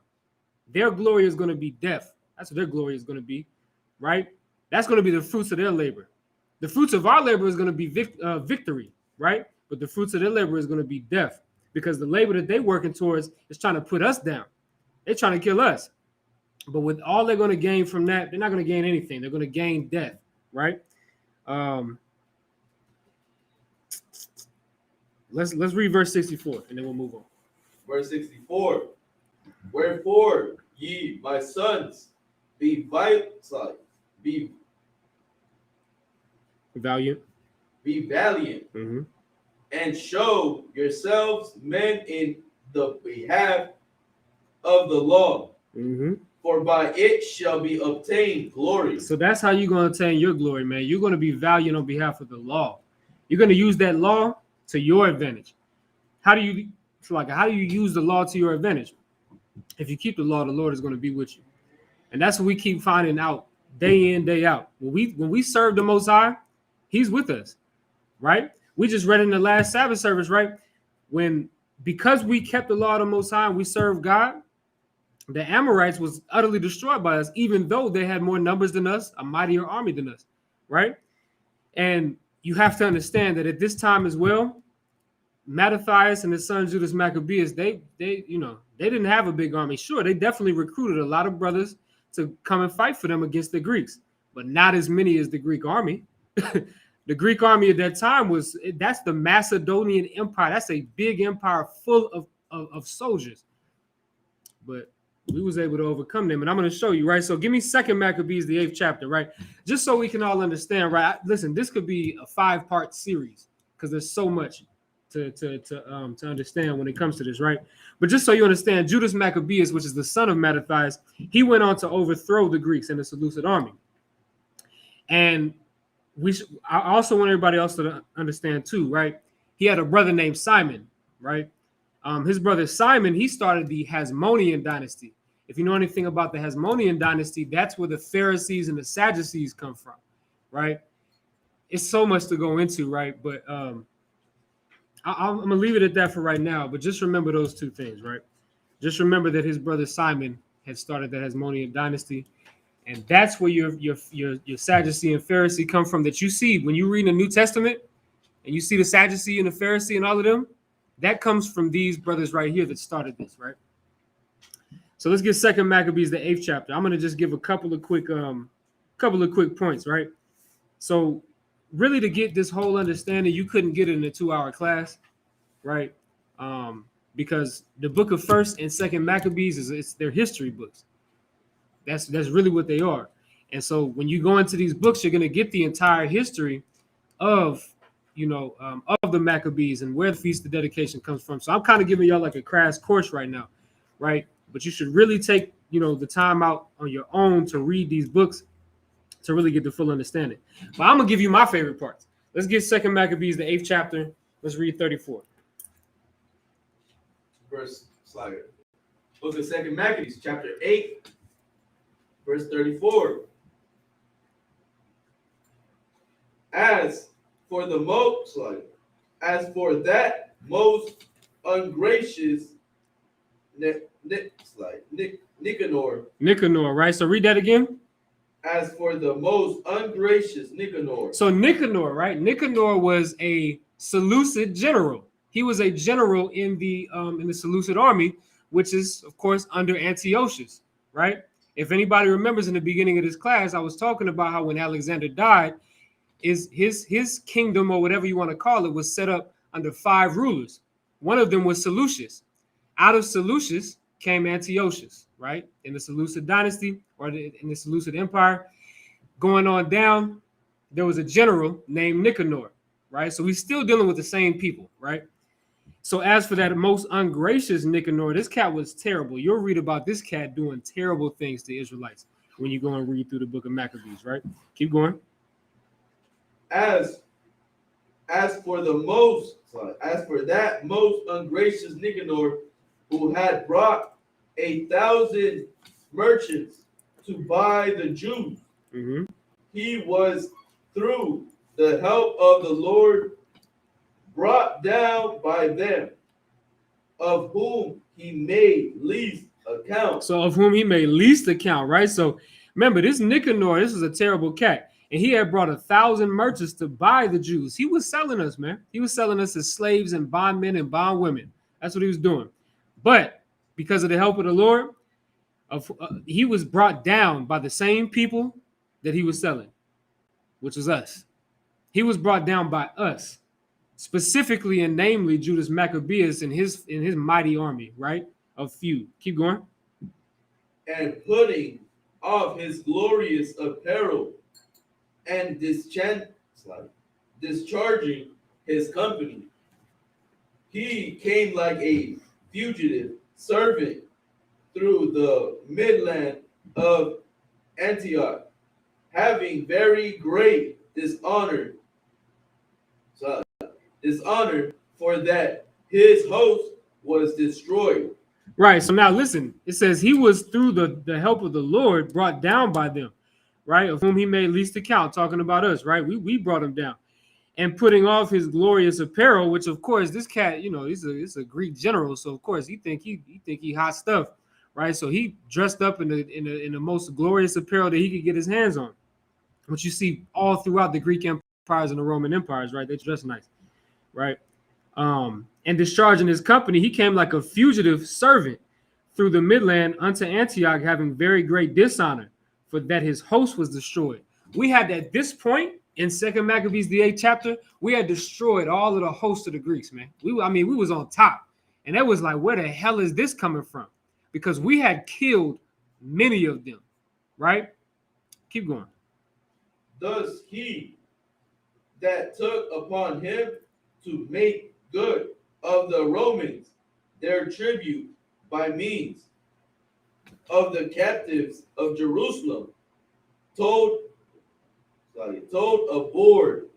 Their glory is going to be death. That's what their glory is going to be, right? That's going to be the fruits of their labor. The fruits of our labor is going to be victory, right? But the fruits of their labor is going to be death, because the labor that they're working towards is trying to put us down. They're trying to kill us. But with all they're going to gain from that, they're not going to gain anything. They're going to gain death, right? Let's read verse 64, and then we'll move on. Verse 64. Wherefore, ye, my sons, be valiant, Mm-hmm. and show yourselves men in the behalf of the law, Mm-hmm. for by it shall be obtained glory. So that's how you're going to attain your glory, man. You're going to be valiant on behalf of the law. You're going to use that law to your advantage. How do you use the law to your advantage? If you keep the law, the Lord is going to be with you. And that's what we keep finding out day in, day out. When we serve the Most High, he's with us, right? We just read in the last Sabbath service, right? Because we kept the law of the Most High and we served God, the Amorites was utterly destroyed by us, even though they had more numbers than us, a mightier army than us, right? And you have to understand that at this time as well, Mattathias and his son Judas Maccabees, they didn't have a big army. Sure, they definitely recruited a lot of brothers to come and fight for them against the Greeks, but not as many as the Greek army. The Greek army at that time that's the Macedonian Empire. That's a big empire full of soldiers. But we was able to overcome them, and I'm going to show you, right? So give me 2 Maccabees, the 8th chapter, right? Just so we can all understand, right? Listen, this could be a 5-part series because there's so much to understand when it comes to this, right? But just so you understand, Judas Maccabeus, which is the son of Mattathias, he went on to overthrow the Greeks and the Seleucid army. And I also want everybody else to understand too, right? He had a brother named Simon, right? His brother Simon, he started the Hasmonean dynasty. If you know anything about the Hasmonean dynasty, that's where the Pharisees and the Sadducees come from, right? It's so much to go into, right? But I'm going to leave it at that for right now. But just remember those two things, right? Just remember that his brother Simon had started the Hasmonean dynasty. And that's where your Sadducee and Pharisee come from, that you see when you read the New Testament and you see the Sadducee and the Pharisee and all of them. That comes from these brothers right here that started this, right? So let's get 2 Maccabees, the 8th chapter. I'm going to just give a couple of quick points, right? So really, to get this whole understanding, you couldn't get it in a 2-hour class, right? because the book of First and Second Maccabees it's their history books. That's really what they are. And so when you go into these books, you're going to get the entire history of of the Maccabees and where the Feast of Dedication comes from. So I'm kind of giving y'all like a crash course right now, right? But you should really take the time out on your own to read these books to really get the full understanding. But I'm gonna give you my favorite parts. Let's get Second Maccabees, the 8th chapter. Let's read 34. Verse slide. Book of Second Maccabees, chapter 8, verse 34. As for that most ungracious Nicanor, right? So read that again. As for the most ungracious Nicanor. So Nicanor, right? Nicanor was a Seleucid general. He was a general in the Seleucid army, which is, of course, under Antiochus, right? If anybody remembers in the beginning of this class, I was talking about how when Alexander died, his kingdom, or whatever you want to call it, was set up under 5 rulers. One of them was Seleucus. Out of Seleucus came Antiochus, right? In the Seleucid dynasty, or in the Seleucid empire. Going on down, there was a general named Nicanor, right? So we're still dealing with the same people, right? So as for that most ungracious Nicanor, this cat was terrible. You'll read about this cat doing terrible things to Israelites when you go and read through the book of Maccabees, right? Keep going. As for that most ungracious Nicanor, who had brought 1,000 merchants to buy the Jews, he was through the help of the Lord brought down by them, of whom he made least account. So of whom he made least account, right? So remember, this Nicanor, this was a terrible cat. And he had brought 1,000 merchants to buy the Jews. He was selling us, man. He was selling us as slaves and bondmen and bondwomen. That's what he was doing. But because of the help of the Lord, he was brought down by the same people that he was selling, which was us. He was brought down by us, specifically and namely Judas Maccabeus and his mighty army, right? Of few. Keep going. And putting off his glorious apparel and discharging his company, he came like a fugitive servant through the midland of Antioch, having very great dishonor, for that his host was destroyed. Right. So now listen, it says he was through the help of the Lord brought down by them, right? Of whom he made least account, talking about us, right? We brought him down. And putting off his glorious apparel, which of course this cat, he's a Greek general, so of course he think he hot stuff, right? So he dressed up in the most glorious apparel that he could get his hands on, which you see all throughout the Greek empires and the Roman empires, right? They dress nice, right? And discharging his company, he came like a fugitive servant through the midland unto Antioch, having very great dishonor, for that his host was destroyed. We had at this point in Second Maccabees, the 8th chapter, we had destroyed all of the hosts of the Greeks, man. We was on top. And that was like, where the hell is this coming from? Because we had killed many of them, right? Keep going. Thus he that took upon him to make good of the Romans their tribute by means of the captives of Jerusalem, told aboard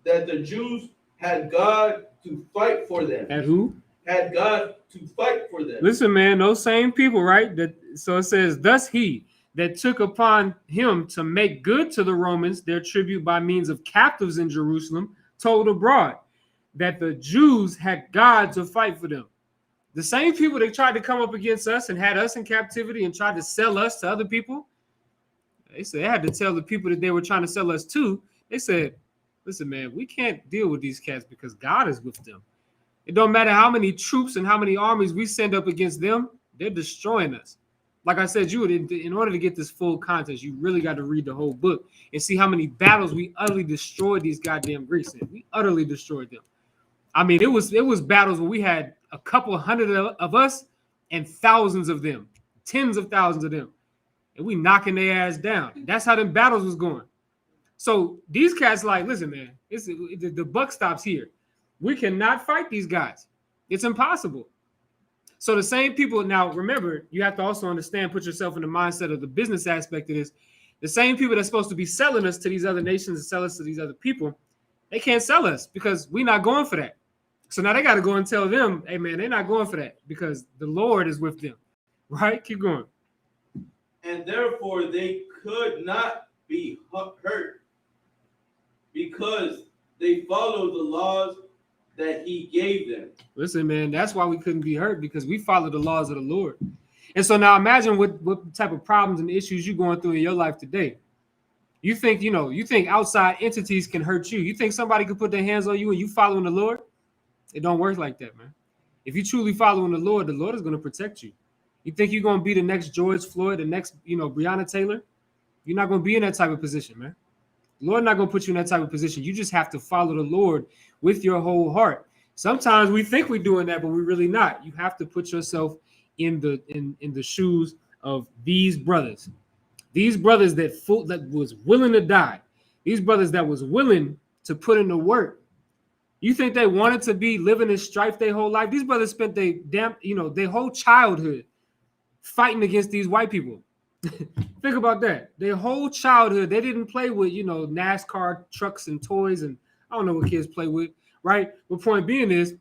that the Jews had God to fight for them. Had who? Had God to fight for them. Listen, man, those same people, right? So it says, thus he that took upon him to make good to the Romans their tribute by means of captives in Jerusalem, told abroad that the Jews had God to fight for them. The same people that tried to come up against us and had us in captivity and tried to sell us to other people, they said they had to tell the people that they were trying to sell us to, they said, listen, man, we can't deal with these cats because God is with them. It don't matter how many troops and how many armies we send up against them, they're destroying us. Like I said, in order to get this full context, you really got to read the whole book and see how many battles we utterly destroyed these goddamn Greeks in. We utterly destroyed them. I mean, it was battles where we had a couple hundred of us and thousands of them, tens of thousands of them. And we knocking their ass down. That's how them battles was going. So these cats like, listen, man, the buck stops here. We cannot fight these guys. It's impossible. So the same people, now remember, you have to also understand, put yourself in the mindset of the business aspect of this. The same people that's supposed to be selling us to these other nations and sell us to these other people, they can't sell us because we're not going for that. So now they got to go and tell them, hey, man, they're not going for that because the Lord is with them. Right? Keep going. And therefore they could not be hurt because they followed the laws that he gave them. Listen, man, that's why we couldn't be hurt, because we follow the laws of the Lord. And so now imagine what type of problems and issues you're going through in your life today. You think outside entities can hurt you. You think somebody could put their hands on you and you following the Lord? It don't work like that, man. If you truly following the Lord is going to protect you. You think you're going to be the next George Floyd, the next, Breonna Taylor? You're not going to be in that type of position, man. The Lord not going to put you in that type of position. You just have to follow the Lord with your whole heart. Sometimes we think we're doing that, but we're really not. You have to put yourself in the shoes of these brothers. These brothers that was willing to die. These brothers that was willing to put in the work. You think they wanted to be living in strife their whole life? These brothers spent their whole childhood fighting against these white people. Think about that. Their whole childhood, they didn't play with, NASCAR trucks and toys, and I don't know what kids play with, right? But point being is,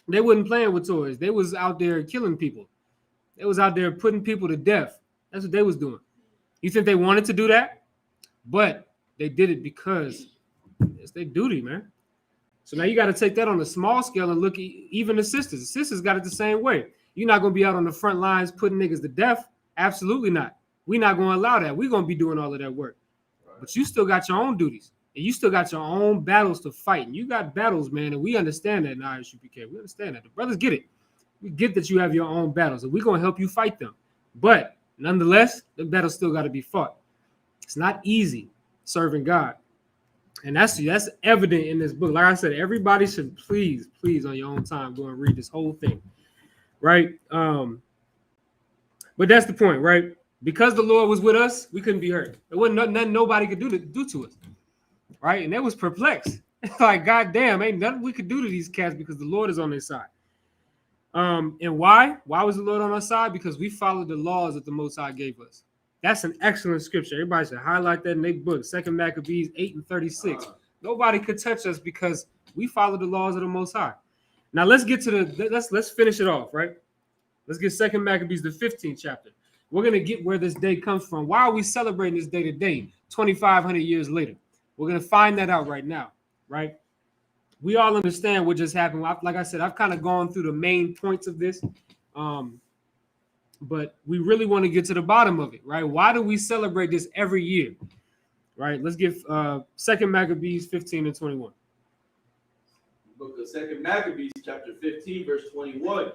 they wasn't playing with toys. They was out there killing people. They was out there putting people to death. That's what they was doing. You think they wanted to do that? But they did it because it's their duty, man. So now you got to take that on a small scale and look at even the sisters. The sisters got it the same way. You're not going to be out on the front lines putting niggas to death. Absolutely not. We're not going to allow that. We're going to be doing all of that work. But you still got your own duties. And you still got your own battles to fight. And you got battles, man. And we understand that in ISUPK. We understand that. The brothers get it. We get that you have your own battles. And we're going to help you fight them. But nonetheless, the battles still got to be fought. It's not easy serving God. And that's evident in this book. Like I said, everybody should please on your own time go and read this whole thing. Right? But that's the point, right? Because the Lord was with us, we couldn't be hurt. There wasn't nothing nobody could do to us. Right? And they was perplexed. Like, God damn, ain't nothing we could do to these cats because the Lord is on their side. And why? Why was the Lord on our side? Because we followed the laws that the Most High gave us. That's an excellent scripture. Everybody should highlight that in their book. 2 Maccabees 8:36. Nobody could touch us because we follow the laws of the Most High. Now let's get to let's finish it off, right? Let's get 2 Maccabees, the 15th chapter. We're gonna get where this day comes from. Why are we celebrating this day today, 2,500 years later? We're gonna find that out right now, right? We all understand what just happened. Like I said, I've kind of gone through the main points of this. But we really want to get to the bottom of it, right? Why do we celebrate this every year, right? Let's give 2 Maccabees 15 and 21. Book of 2 Maccabees, chapter 15, verse 21.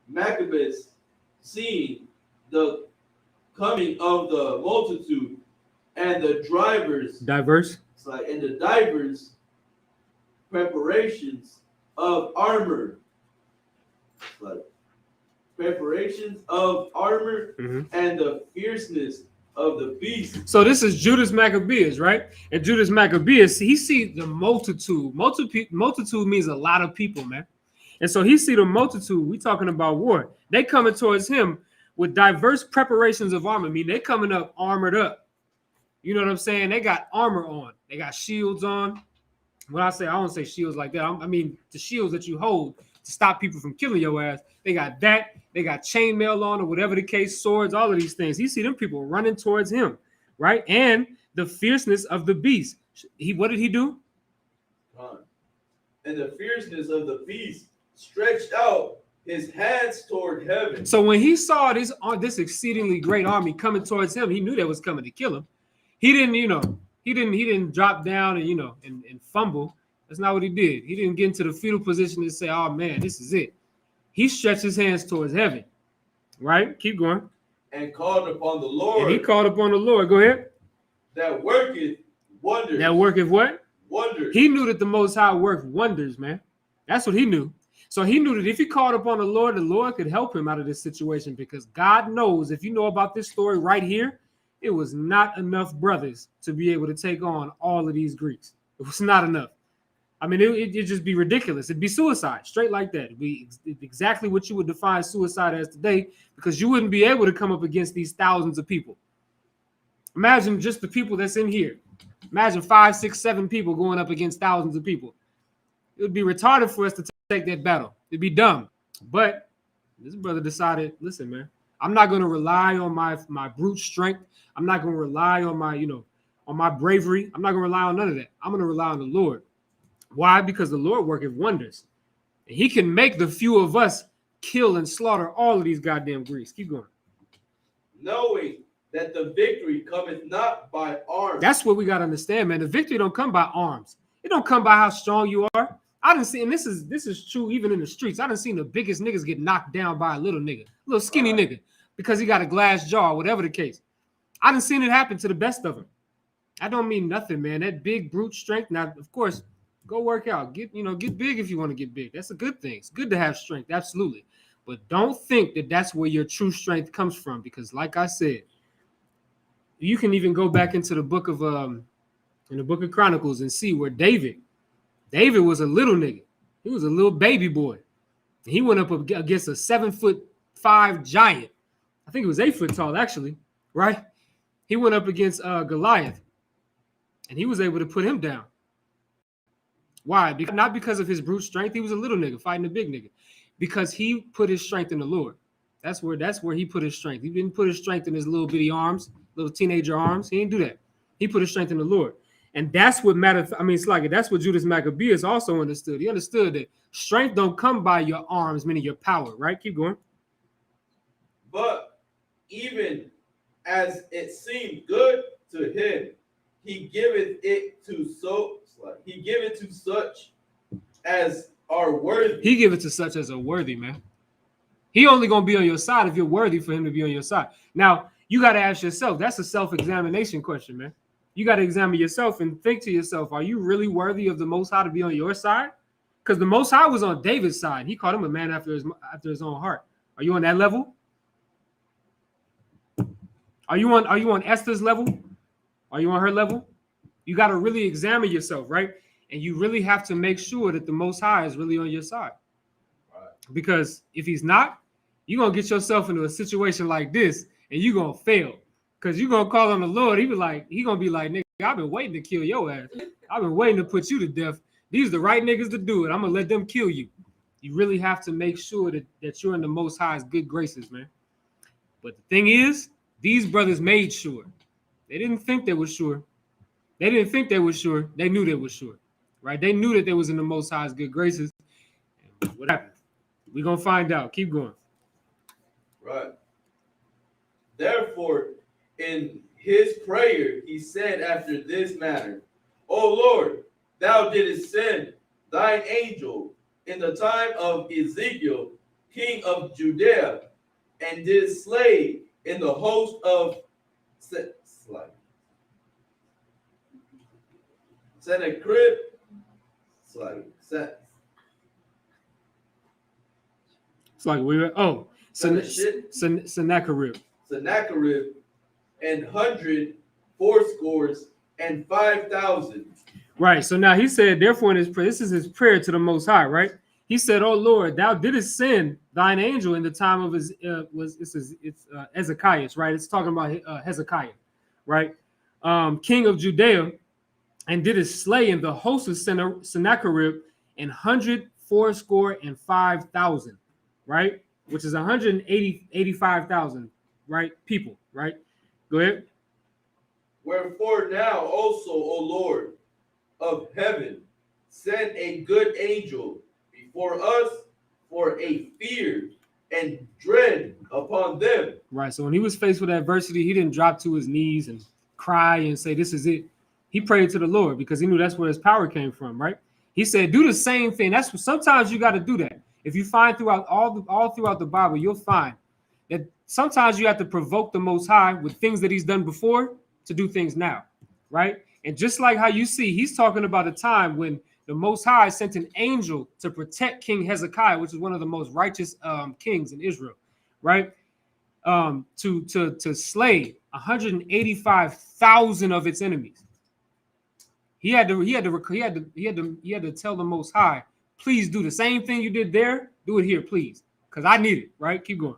Maccabees, seeing the coming of the multitude and the diverse preparations of armor, and the fierceness of the beast. So this is Judas Maccabeus, right? And Judas Maccabeus, he see the multitude. Multitude means a lot of people, man. And so he see the multitude. We talking about war. They coming towards him with diverse preparations of armor. I mean, they coming up armored up. You know what I'm saying? They got armor on. They got shields on. When I don't say shields like that. I mean the shields that you hold to stop people from killing your ass. They got that. They got chainmail on or whatever the case, swords, all of these things. He see them people running towards him, right? And the fierceness of the beast. What did he do? And the fierceness of the beast stretched out his hands toward heaven. So when he saw this exceedingly great army coming towards him, he knew they was coming to kill him. He didn't drop down and fumble. That's not what he did. He didn't get into the fetal position and say, oh man, this is it. He stretched his hands towards heaven. Right? Keep going. And called upon the Lord. And he called upon the Lord. Go ahead. That worketh wonders. That worketh what? wonders. He knew that the Most High worked wonders, man. That's what he knew. So he knew that if he called upon the Lord could help him out of this situation, because God knows, if you know about this story right here, it was not enough brothers to be able to take on all of these Greeks. It was not enough. I mean, it'd just be ridiculous. It'd be suicide, straight like that. It'd be exactly what you would define suicide as today, because you wouldn't be able to come up against these thousands of people. Imagine just the people that's in here. Imagine 5, 6, 7 people going up against thousands of people. It would be retarded for us to take that battle. It'd be dumb. But this brother decided, listen, man, I'm not going to rely on my brute strength. I'm not going to rely on on my bravery. I'm not going to rely on none of that. I'm going to rely on the Lord. Why? Because the Lord worketh wonders. And he can make the few of us kill and slaughter all of these goddamn Greeks. Keep going. Knowing that the victory cometh not by arms. That's what we got to understand, man. The victory don't come by arms. It don't come by how strong you are. I didn't see, and this is true even in the streets. I done seen the biggest niggas get knocked down by a little nigga, little skinny nigga, because he got a glass jaw, whatever the case. I done seen it happen to the best of them. I don't mean nothing, man. That big brute strength. Now, of course, go work out. Get big if you want to get big. That's a good thing. It's good to have strength, absolutely. But don't think that that's where your true strength comes from, because, like I said, you can even go back into the book of Chronicles and see where David was a little nigga. He was a little baby boy. He went up against a 7'5" giant. I think it was 8 foot tall, actually, right? He went up against Goliath, and he was able to put him down. Why? Not because of his brute strength. He was a little nigga fighting a big nigga, because he put his strength in the Lord. That's where he put his strength. He didn't put his strength in his little bitty arms, little teenager arms. He didn't do that. He put his strength in the Lord. And that's what mattered. I mean, it's like that's what Judas Maccabeus also understood. He understood that strength don't come by your arms, meaning your power, right? Keep going. But even as it seemed good to him, he giveth it to such as are worthy. He give it to such as are worthy, man. He only gonna be on your side if you're worthy for him to be on your side. Now, you got to ask yourself, that's a self-examination question, man. You got to examine yourself and think to yourself, are you really worthy of the Most High to be on your side? Because the Most High was on David's side. He called him a man after his own heart. Are you on that level? Are you on Esther's level? Are you on her level? You got to really examine yourself, right? And you really have to make sure that the Most High is really on your side. Right. Because if he's not, you're going to get yourself into a situation like this and you're going to fail. Because you're going to call on the Lord. He going to be like, nigga, I've been waiting to kill your ass. I've been waiting to put you to death. These are the right niggas to do it. I'm going to let them kill you. You really have to make sure that you're in the Most High's good graces, man. But the thing is, these brothers made sure. They didn't think they were sure. They didn't think they were sure. They knew they were sure, right? They knew that they was in the Most High's good graces. And what happened? We're going to find out. Keep going. Right. Therefore, in his prayer, he said after this manner, O Lord, thou didst send thine angel in the time of Ezekiel, king of Judea, and didst slay in the host of Sennacherib, Sennacherib. Sennacherib, and 180,5,000. Right. So now he said, therefore, in his prayer, this is his prayer to the Most High, right? He said, "Oh Lord, thou didst send thine angel in the time of his Ezekiel, right? It's talking about Hezekiah, right? King of Judea, and didst slay in the host of Sennacherib 185,000, right? Which is 185,000, right? People, right? Go ahead. Wherefore now also, O Lord of heaven, send a good angel before us for a fear and dread upon them." Right. So when he was faced with adversity, he didn't drop to his knees and cry and say, "This is it." He prayed to the Lord because he knew that's where his power came from, right? He said, "Do the same thing." That's what sometimes you got to do that. If you find throughout all throughout the Bible, you'll find that sometimes you have to provoke the Most High with things that he's done before to do things now, right? And just like how you see, he's talking about a time when the Most High sent an angel to protect King Hezekiah, which is one of the most righteous kings in Israel, right? To slay 185,000 of its enemies. He had to tell the Most High, please do the same thing you did there, do it here, please, because I need it. Right? Keep going.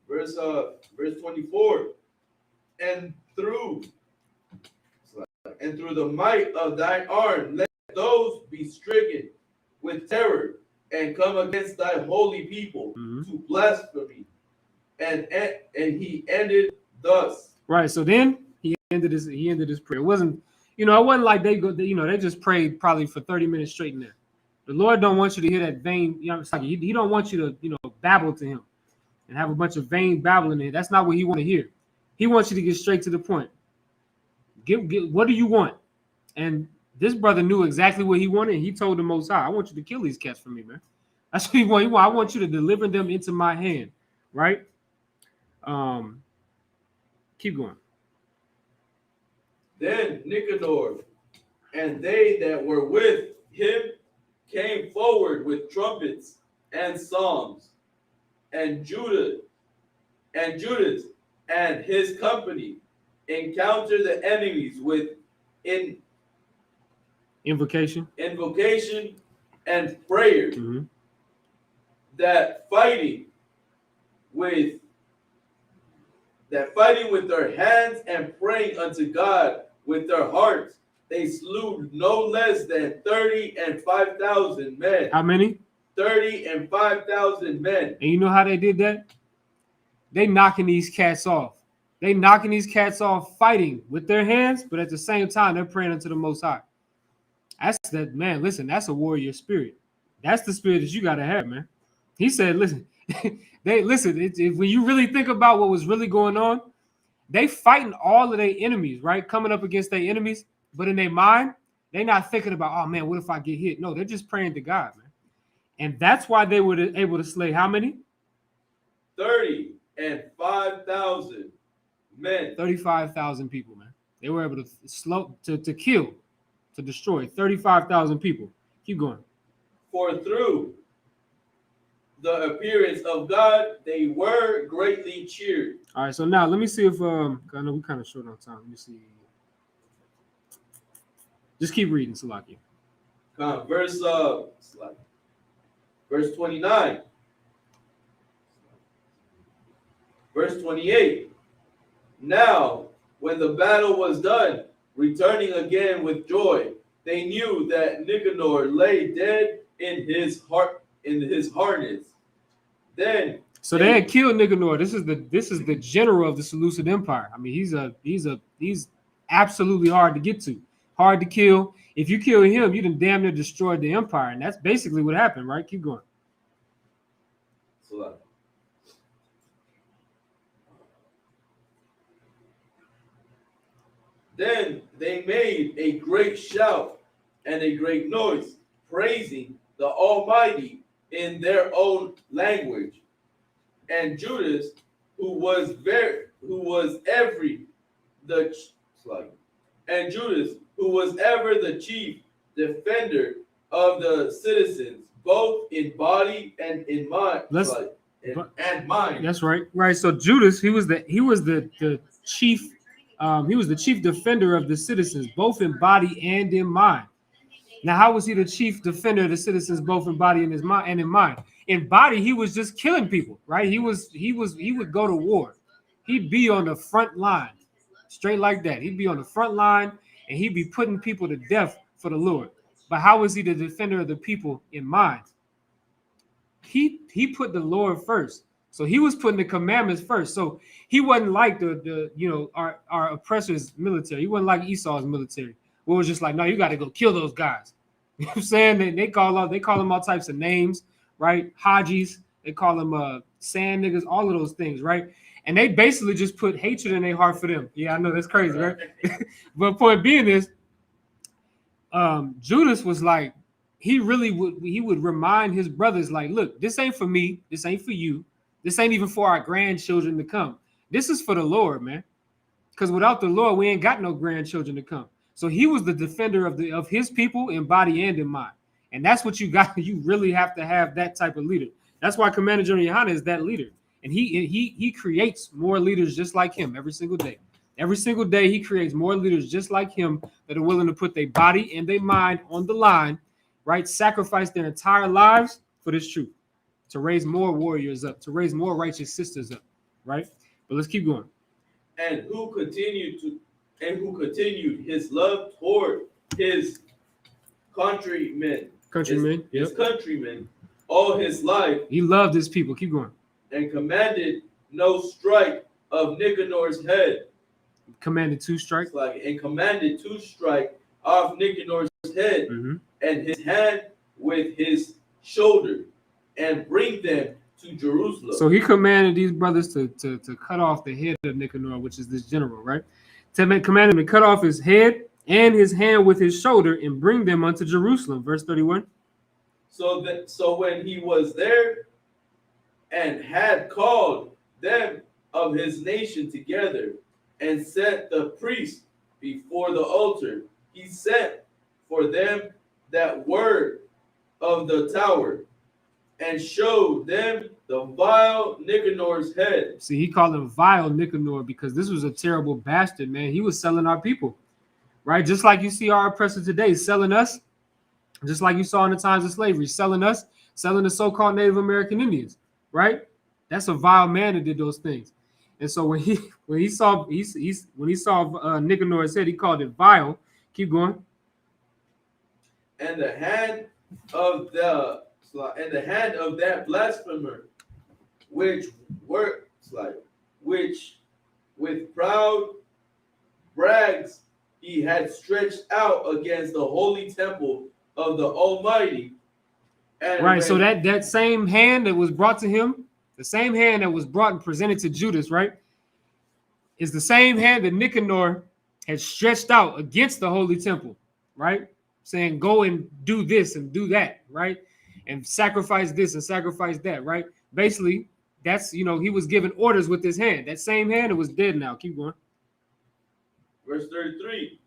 Verse 24, and through the might of thine arm, let those be stricken with terror and come against thy holy people to blasphemy. And he ended thus. Right. So then he ended his prayer. It wasn't, it wasn't like they just prayed probably for 30 minutes straight in there. The Lord don't want you to hear that vain, it's like he don't want you to, babble to him and have a bunch of vain babbling in it. That's not what he want to hear. He wants you to get straight to the point. Get what do you want? And this brother knew exactly what he wanted. And he told the Most High, I want you to kill these cats for me, man. That's what he want. I want you to deliver them into my hand. Right? Keep going. Then Nicanor and they that were with him came forward with trumpets and psalms, and Judas and his company encountered the enemies with invocation and prayer, that fighting with their hands and praying unto God with their hearts, they slew no less than 30 and 5,000 men. How many? 30 and 5,000 men. And you know how they did that? They knocking these cats off. They knocking these cats off fighting with their hands, but at the same time, they're praying unto the Most High. That's that, man. Listen, that's a warrior spirit. That's the spirit that you got to have, man. He said, listen, when you really think about what was really going on, they fighting all of their enemies, right? Coming up against their enemies, but in their mind, they're not thinking about, oh man, what if I get hit? No, they're just praying to God, man. And that's why they were able to slay how many? 30 and 5,000 men. 35,000 people, man. They were able to kill, to destroy 35,000 people. Keep going. For through the appearance of God, they were greatly cheered. All right, so now let me see if I know we kind of short on time. Let me see. Just keep reading, Salaki. Verse 29. Verse 28. Now, when the battle was done, returning again with joy, they knew that Nicanor lay dead in his harness. Then they had killed Nicanor. This is the general of the Seleucid Empire. I mean, he's absolutely hard to get to, hard to kill. If you kill him, you done damn near destroyed the empire, and that's basically what happened, right? Keep going. Then they made a great shout and a great noise, praising the Almighty in their own language. And Judas, who was ever the chief defender of the citizens, both in body and in mind. Mind. That's right. Right. So Judas, he was the chief. He was the chief defender of the citizens, both in body and in mind. Now, how was he the chief defender of the citizens, both in body and in mind? In body, he was just killing people, right? He would go to war. He'd be on the front line, straight like that. He'd be on the front line, and he'd be putting people to death for the Lord. But how was he the defender of the people in mind? He put the Lord first. So he was putting the commandments first. So he wasn't like our oppressors' military. He wasn't like Esau's military. Where it was just like, no, you got to go kill those guys. You know what I'm saying? They call them all types of names, right? Hajis, they call them sand niggas, all of those things, right? And they basically just put hatred in their heart for them. Yeah, I know that's crazy, right? But point being is, Judas was like, he would remind his brothers, like, look, this ain't for me, this ain't for you, this ain't even for our grandchildren to come. This is for the Lord, man. Because without the Lord, we ain't got no grandchildren to come. So he was the defender of his people in body and in mind. And that's what you got. You really have to have that type of leader. That's why Commander General Yohana is that leader. And he creates more leaders just like him every single day. Every single day, he creates more leaders just like him that are willing to put their body and their mind on the line, right? Sacrifice their entire lives for this truth, to raise more warriors up, to raise more righteous sisters up, right? But let's keep going. And who continued his love toward his countrymen, all his life. He loved his people. Keep going. And commanded no strike of Nicanor's head. Commanded to strike. And commanded to strike off Nicanor's head, and his hand with his shoulder, and bring them to Jerusalem. So he commanded these brothers to cut off the head of Nicanor, which is this general, right? Commanded him to cut off his head and his hand with his shoulder and bring them unto Jerusalem. Verse 31. So when he was there and had called them of his nation together and set the priests before the altar, he sent for them that were of the tower and showed them the vile Nicanor's head. See, he called him vile Nicanor because this was a terrible bastard, man. He was selling our people, right? Just like you see our oppressor today selling us, just like you saw in the times of slavery, selling us, selling the so-called Native American Indians, right? That's a vile man that did those things. And so when he saw Nicanor's head, he called it vile. Keep going. And the hand of that blasphemer, which with proud brags he had stretched out against the holy temple of the Almighty. And right, so that same hand that was brought to him, the same hand that was brought and presented to Judas, right, is the same hand that Nicanor had stretched out against the holy temple, right? Saying, go and do this and do that, right? And sacrifice this and sacrifice that, right? Basically, that's, he was giving orders with his hand. That same hand, it was dead now. Keep going. Verse 33.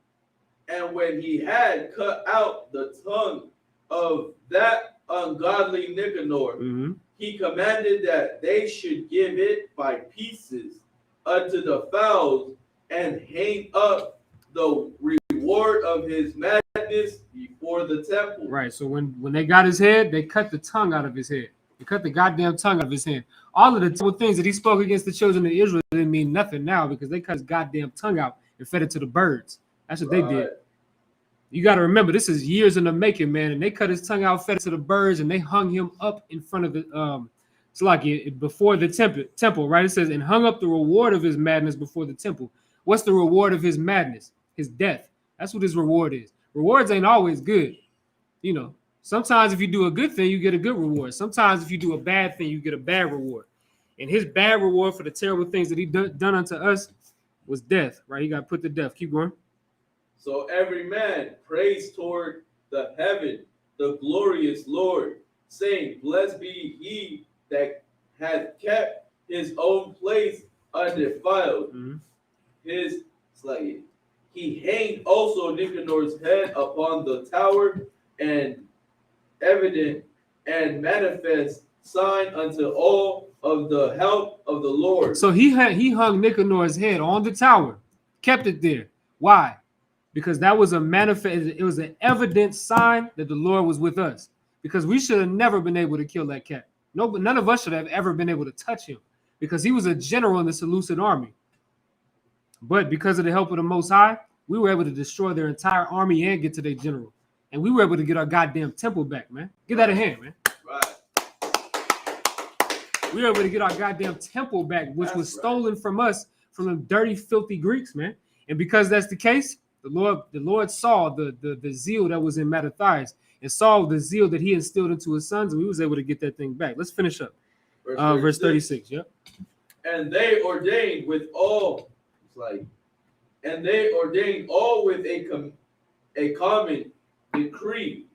And when he had cut out the tongue of that ungodly Nicanor, he commanded that they should give it by pieces unto the fowls and hang up the reward of his madness before the temple. Right. So when they got his head, they cut the tongue out of his head. They cut the goddamn tongue out of his hand. All of the things that he spoke against the children of Israel didn't mean nothing now because they cut his goddamn tongue out and fed it to the birds. That's what they did. You got to remember, this is years in the making, man. And they cut his tongue out, fed it to the birds, and they hung him up in front of the it's like before the temple, right? It says, and hung up the reward of his madness before the temple. What's the reward of his madness? His death. That's what his reward is. Rewards ain't always good. Sometimes if you do a good thing, you get a good reward. Sometimes if you do a bad thing, you get a bad reward. And his bad reward for the terrible things that he done unto us was death, right? He got put to death. Keep going. So every man prays toward the heaven, the glorious Lord, saying, blessed be he that hath kept his own place undefiled. He hanged also Nicanor's head upon the tower, and evident and manifest sign unto all of the help of the Lord. So he hung Nicanor's head on the tower, kept it there. Why? Because that was a manifest. It was an evident sign that the Lord was with us. Because we should have never been able to kill that cat. No, but none of us should have ever been able to touch him, because he was a general in the Seleucid army. But because of the help of the Most High, we were able to destroy their entire army and get to their general. And we were able to get our goddamn temple back, man. Get that in hand, man. Right. We were able to get our goddamn temple back, which was stolen from us, from them dirty, filthy Greeks, man. And because that's the case, the Lord saw the zeal that was in Mattathias and saw the zeal that he instilled into his sons, and we was able to get that thing back. Let's finish up. Verse 36. Yep. And they ordained with all, with a common decree,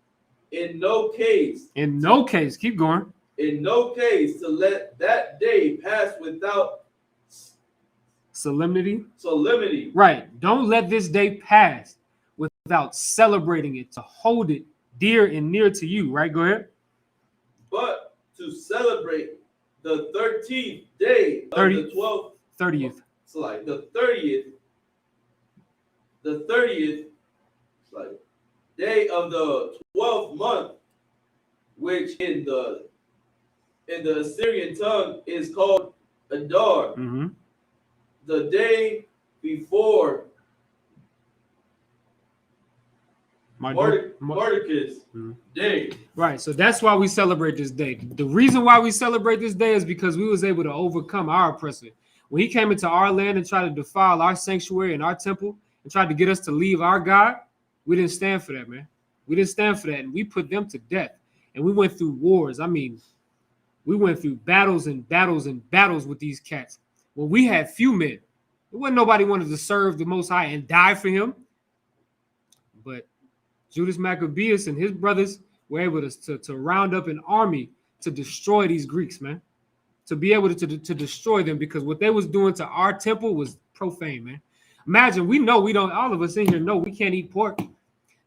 in no case, keep going. In no case to let that day pass without Solemnity. Solemnity. Right. Don't let this day pass without celebrating it, to hold it dear and near to you. Right? Go ahead. But to celebrate the 13th day of the 12th. 30th. It's like the 30th. The 30th. It's like day of the 12th month, which in the Assyrian tongue is called Adar. Mm-hmm. The day before Marduk's day. Right, so that's why we celebrate this day. The reason why we celebrate this day is because we was able to overcome our oppressor. When he came into our land and tried to defile our sanctuary and our temple and tried to get us to leave our God, we didn't stand for that, man. We didn't stand for that, and we put them to death. And we went through wars. I mean, we went through battles and battles and battles with these cats. When we had few men, it wasn't nobody wanted to serve the Most High and die for him. But Judas Maccabeus and his brothers were able to round up an army to destroy these Greeks, man. To be able to destroy them, because what they was doing to our temple was profane, man. Imagine, all of us in here know we can't eat pork.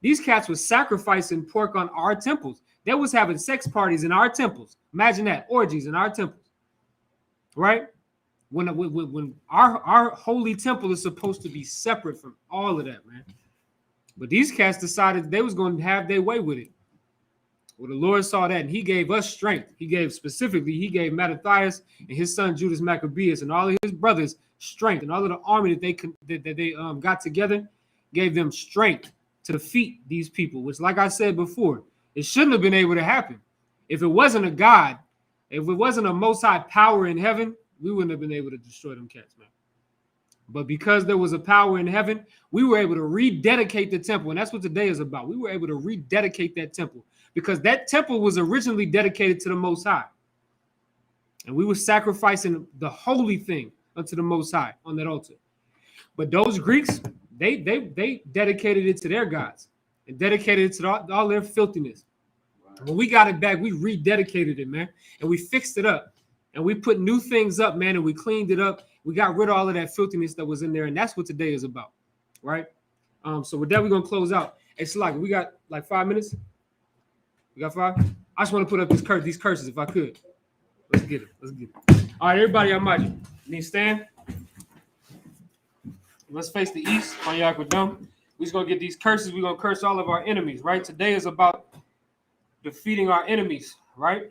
These cats was sacrificing pork on our temples. They was having sex parties in our temples. Imagine that, orgies in our temples, right? When our holy temple is supposed to be separate from all of that, man. But these cats decided they was going to have their way with it. Well, the Lord saw that, and he gave us strength. He gave Mattathias and his son Judas Maccabeus and all of his brothers strength, and all of the army that they got together gave them strength to defeat these people, which, like I said before, it shouldn't have been able to happen. If it wasn't a God, if it wasn't a Most High power in heaven, we wouldn't have been able to destroy them cats, man. But because there was a power in heaven, we were able to rededicate the temple. And that's what today is about. We were able to rededicate that temple, because that temple was originally dedicated to the Most High. And we were sacrificing the holy thing unto the Most High on that altar. But those Greeks, they dedicated it to their gods and dedicated it to all their filthiness. Right. When we got it back, we rededicated it, man. And we fixed it up. And we put new things up, man, and we cleaned it up. We got rid of all of that filthiness that was in there, and that's what today is about, right? So with that, we're going to close out. It's like we got like 5 minutes. We got 5? I just want to put up these curses if I could. Let's get it. All right, everybody, I'm out. Need to stand. Let's face the east. We're just going to get these curses. We're going to curse all of our enemies, right? Today is about defeating our enemies, right?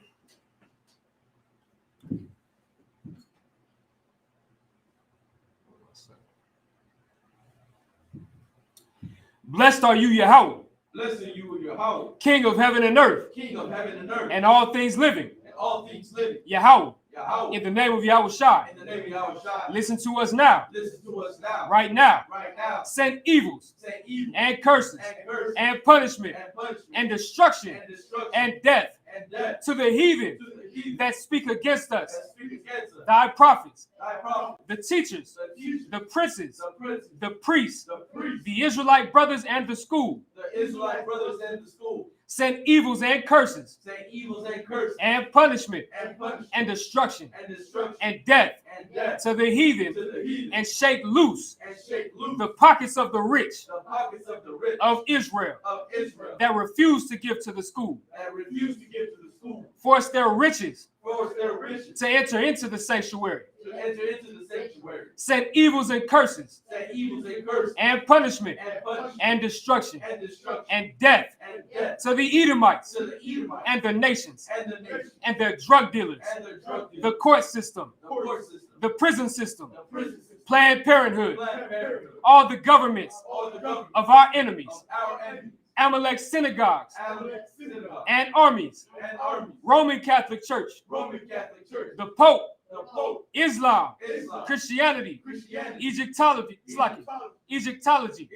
Blessed are you, Yahweh. Blessed are you, Yahweh. King of heaven and earth. King of heaven and earth. And all things living. And all things living. Yahweh. Yahweh. In the name of Yahweh Shai. In the name of Yahweh Shai. Listen to us now. Listen to us now. Right now. Right now. Send evils. Send evil. And curses. And curses. And punishment. And punishment. And destruction. And destruction. And death. And death. To the heathen. To the heathen. That speak against us. That speak against us. Thy prophets. Thy prophets. The teachers. The teachers. The princes. The princes. The priests. The priests. The Israelite brothers and the school. The Israelite brothers and the school. Send evils and curses. Send evils and curses. And punishment. And punishment. And destruction. And destruction. And death. And death. To the heathen. To the heathen. And shake loose. And shake loose. The pockets of the rich. The pockets of the rich. Of Israel. Of Israel. That refuse to give to the school. That refuse to give to the school. Force their riches. Force their riches. To enter into the sanctuary. To enter into the sanctuary. Send evils and curses. Send evils and curses. And punishment. And punishment. And destruction. And destruction. And death. And death. To the Edomites. To the Edomites. And the nations. And the nations. And their drug dealers. And the drug dealers. The court system. The court system. The prison system. The prison system. Planned Parenthood. Planned Parenthood. All the governments. All the governments. Of our enemies. Of our enemies. Amalek synagogues. Amalek synagogues. And armies. And armies. Roman Catholic Church. Roman Catholic Church. The Pope. The Pope. Islam. Islam. Christianity. Christianity. Egyptology. Egyptology. Egyptology.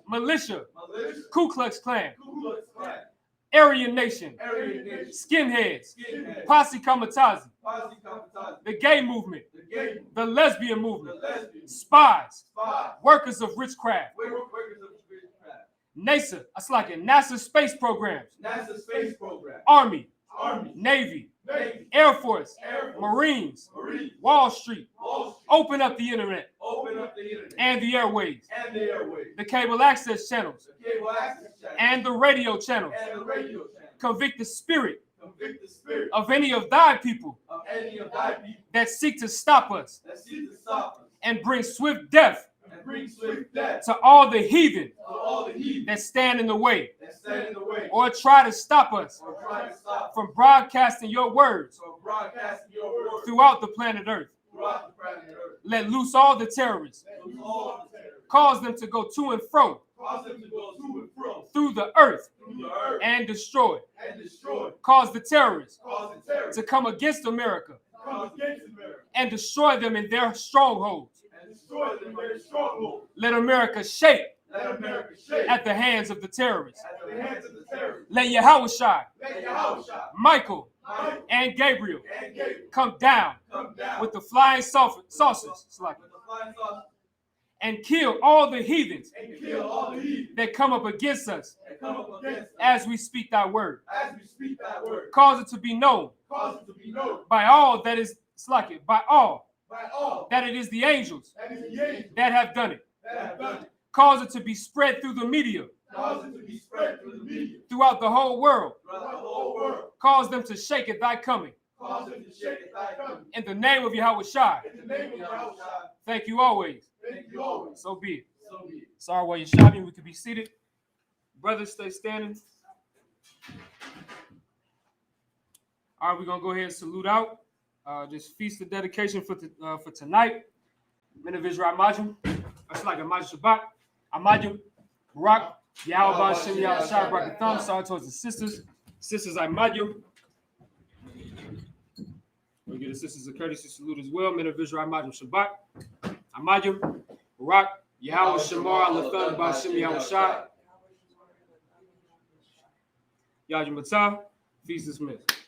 Militia. Militia. Ku Klux Klan. Ku Klux Klan. Aryan Nation. Aryan Nation. Skinheads. Skinheads. Posse Comitazi. Posse Comitazi. The gay movement. The gay movement. The lesbian movement. The lesbians. Spies. Spies. Workers of witchcraft. Workers of witchcraft. NASA. NASA space programs. NASA space program. Army. Army. Navy. Air Force, Marines, Wall Street. Open up the internet and the airways, the cable access channels, and the radio channels. Convict the spirit of any of thy people that seek to stop us, and bring swift death to all the heathen that stand in the way, or try to stop us from broadcasting your words throughout the planet Earth. Let loose all the terrorists. Cause them to go to and fro through the earth and destroy. Cause the terrorists to come against America and destroy them in their strongholds. Let America shake at the hands of the terrorists. Let Yahushua, Michael, and Gabriel come down with the flying saucers and kill all the heathens that come up against us as we speak thy word. Cause it to be known by all that is by all that it is the angels that have done it. Cause it to be spread through the media throughout the whole world. Cause them to shake at thy coming. In the name of Yahushua. Thank you always. So be it. Sorry while you're shopping, we could be seated. Brothers, stay standing. All right, we're going to go ahead and salute out. Just feast of dedication for tonight. Men of Israel, Amajim. That's like Amajim Shabbat. Amajim, Barak, Yahweh, Shem, Yahweh, Shai, Barakatham. Sorry towards the sisters. Sisters, Amajim. We'll give the sisters a courtesy salute as well. Men of Israel, Amajim Shabbat. Amajim, Barak, Yahweh, Shemar, Latham, Bashem, Yahweh, Shai. Yajim Matah. Feast dismissed.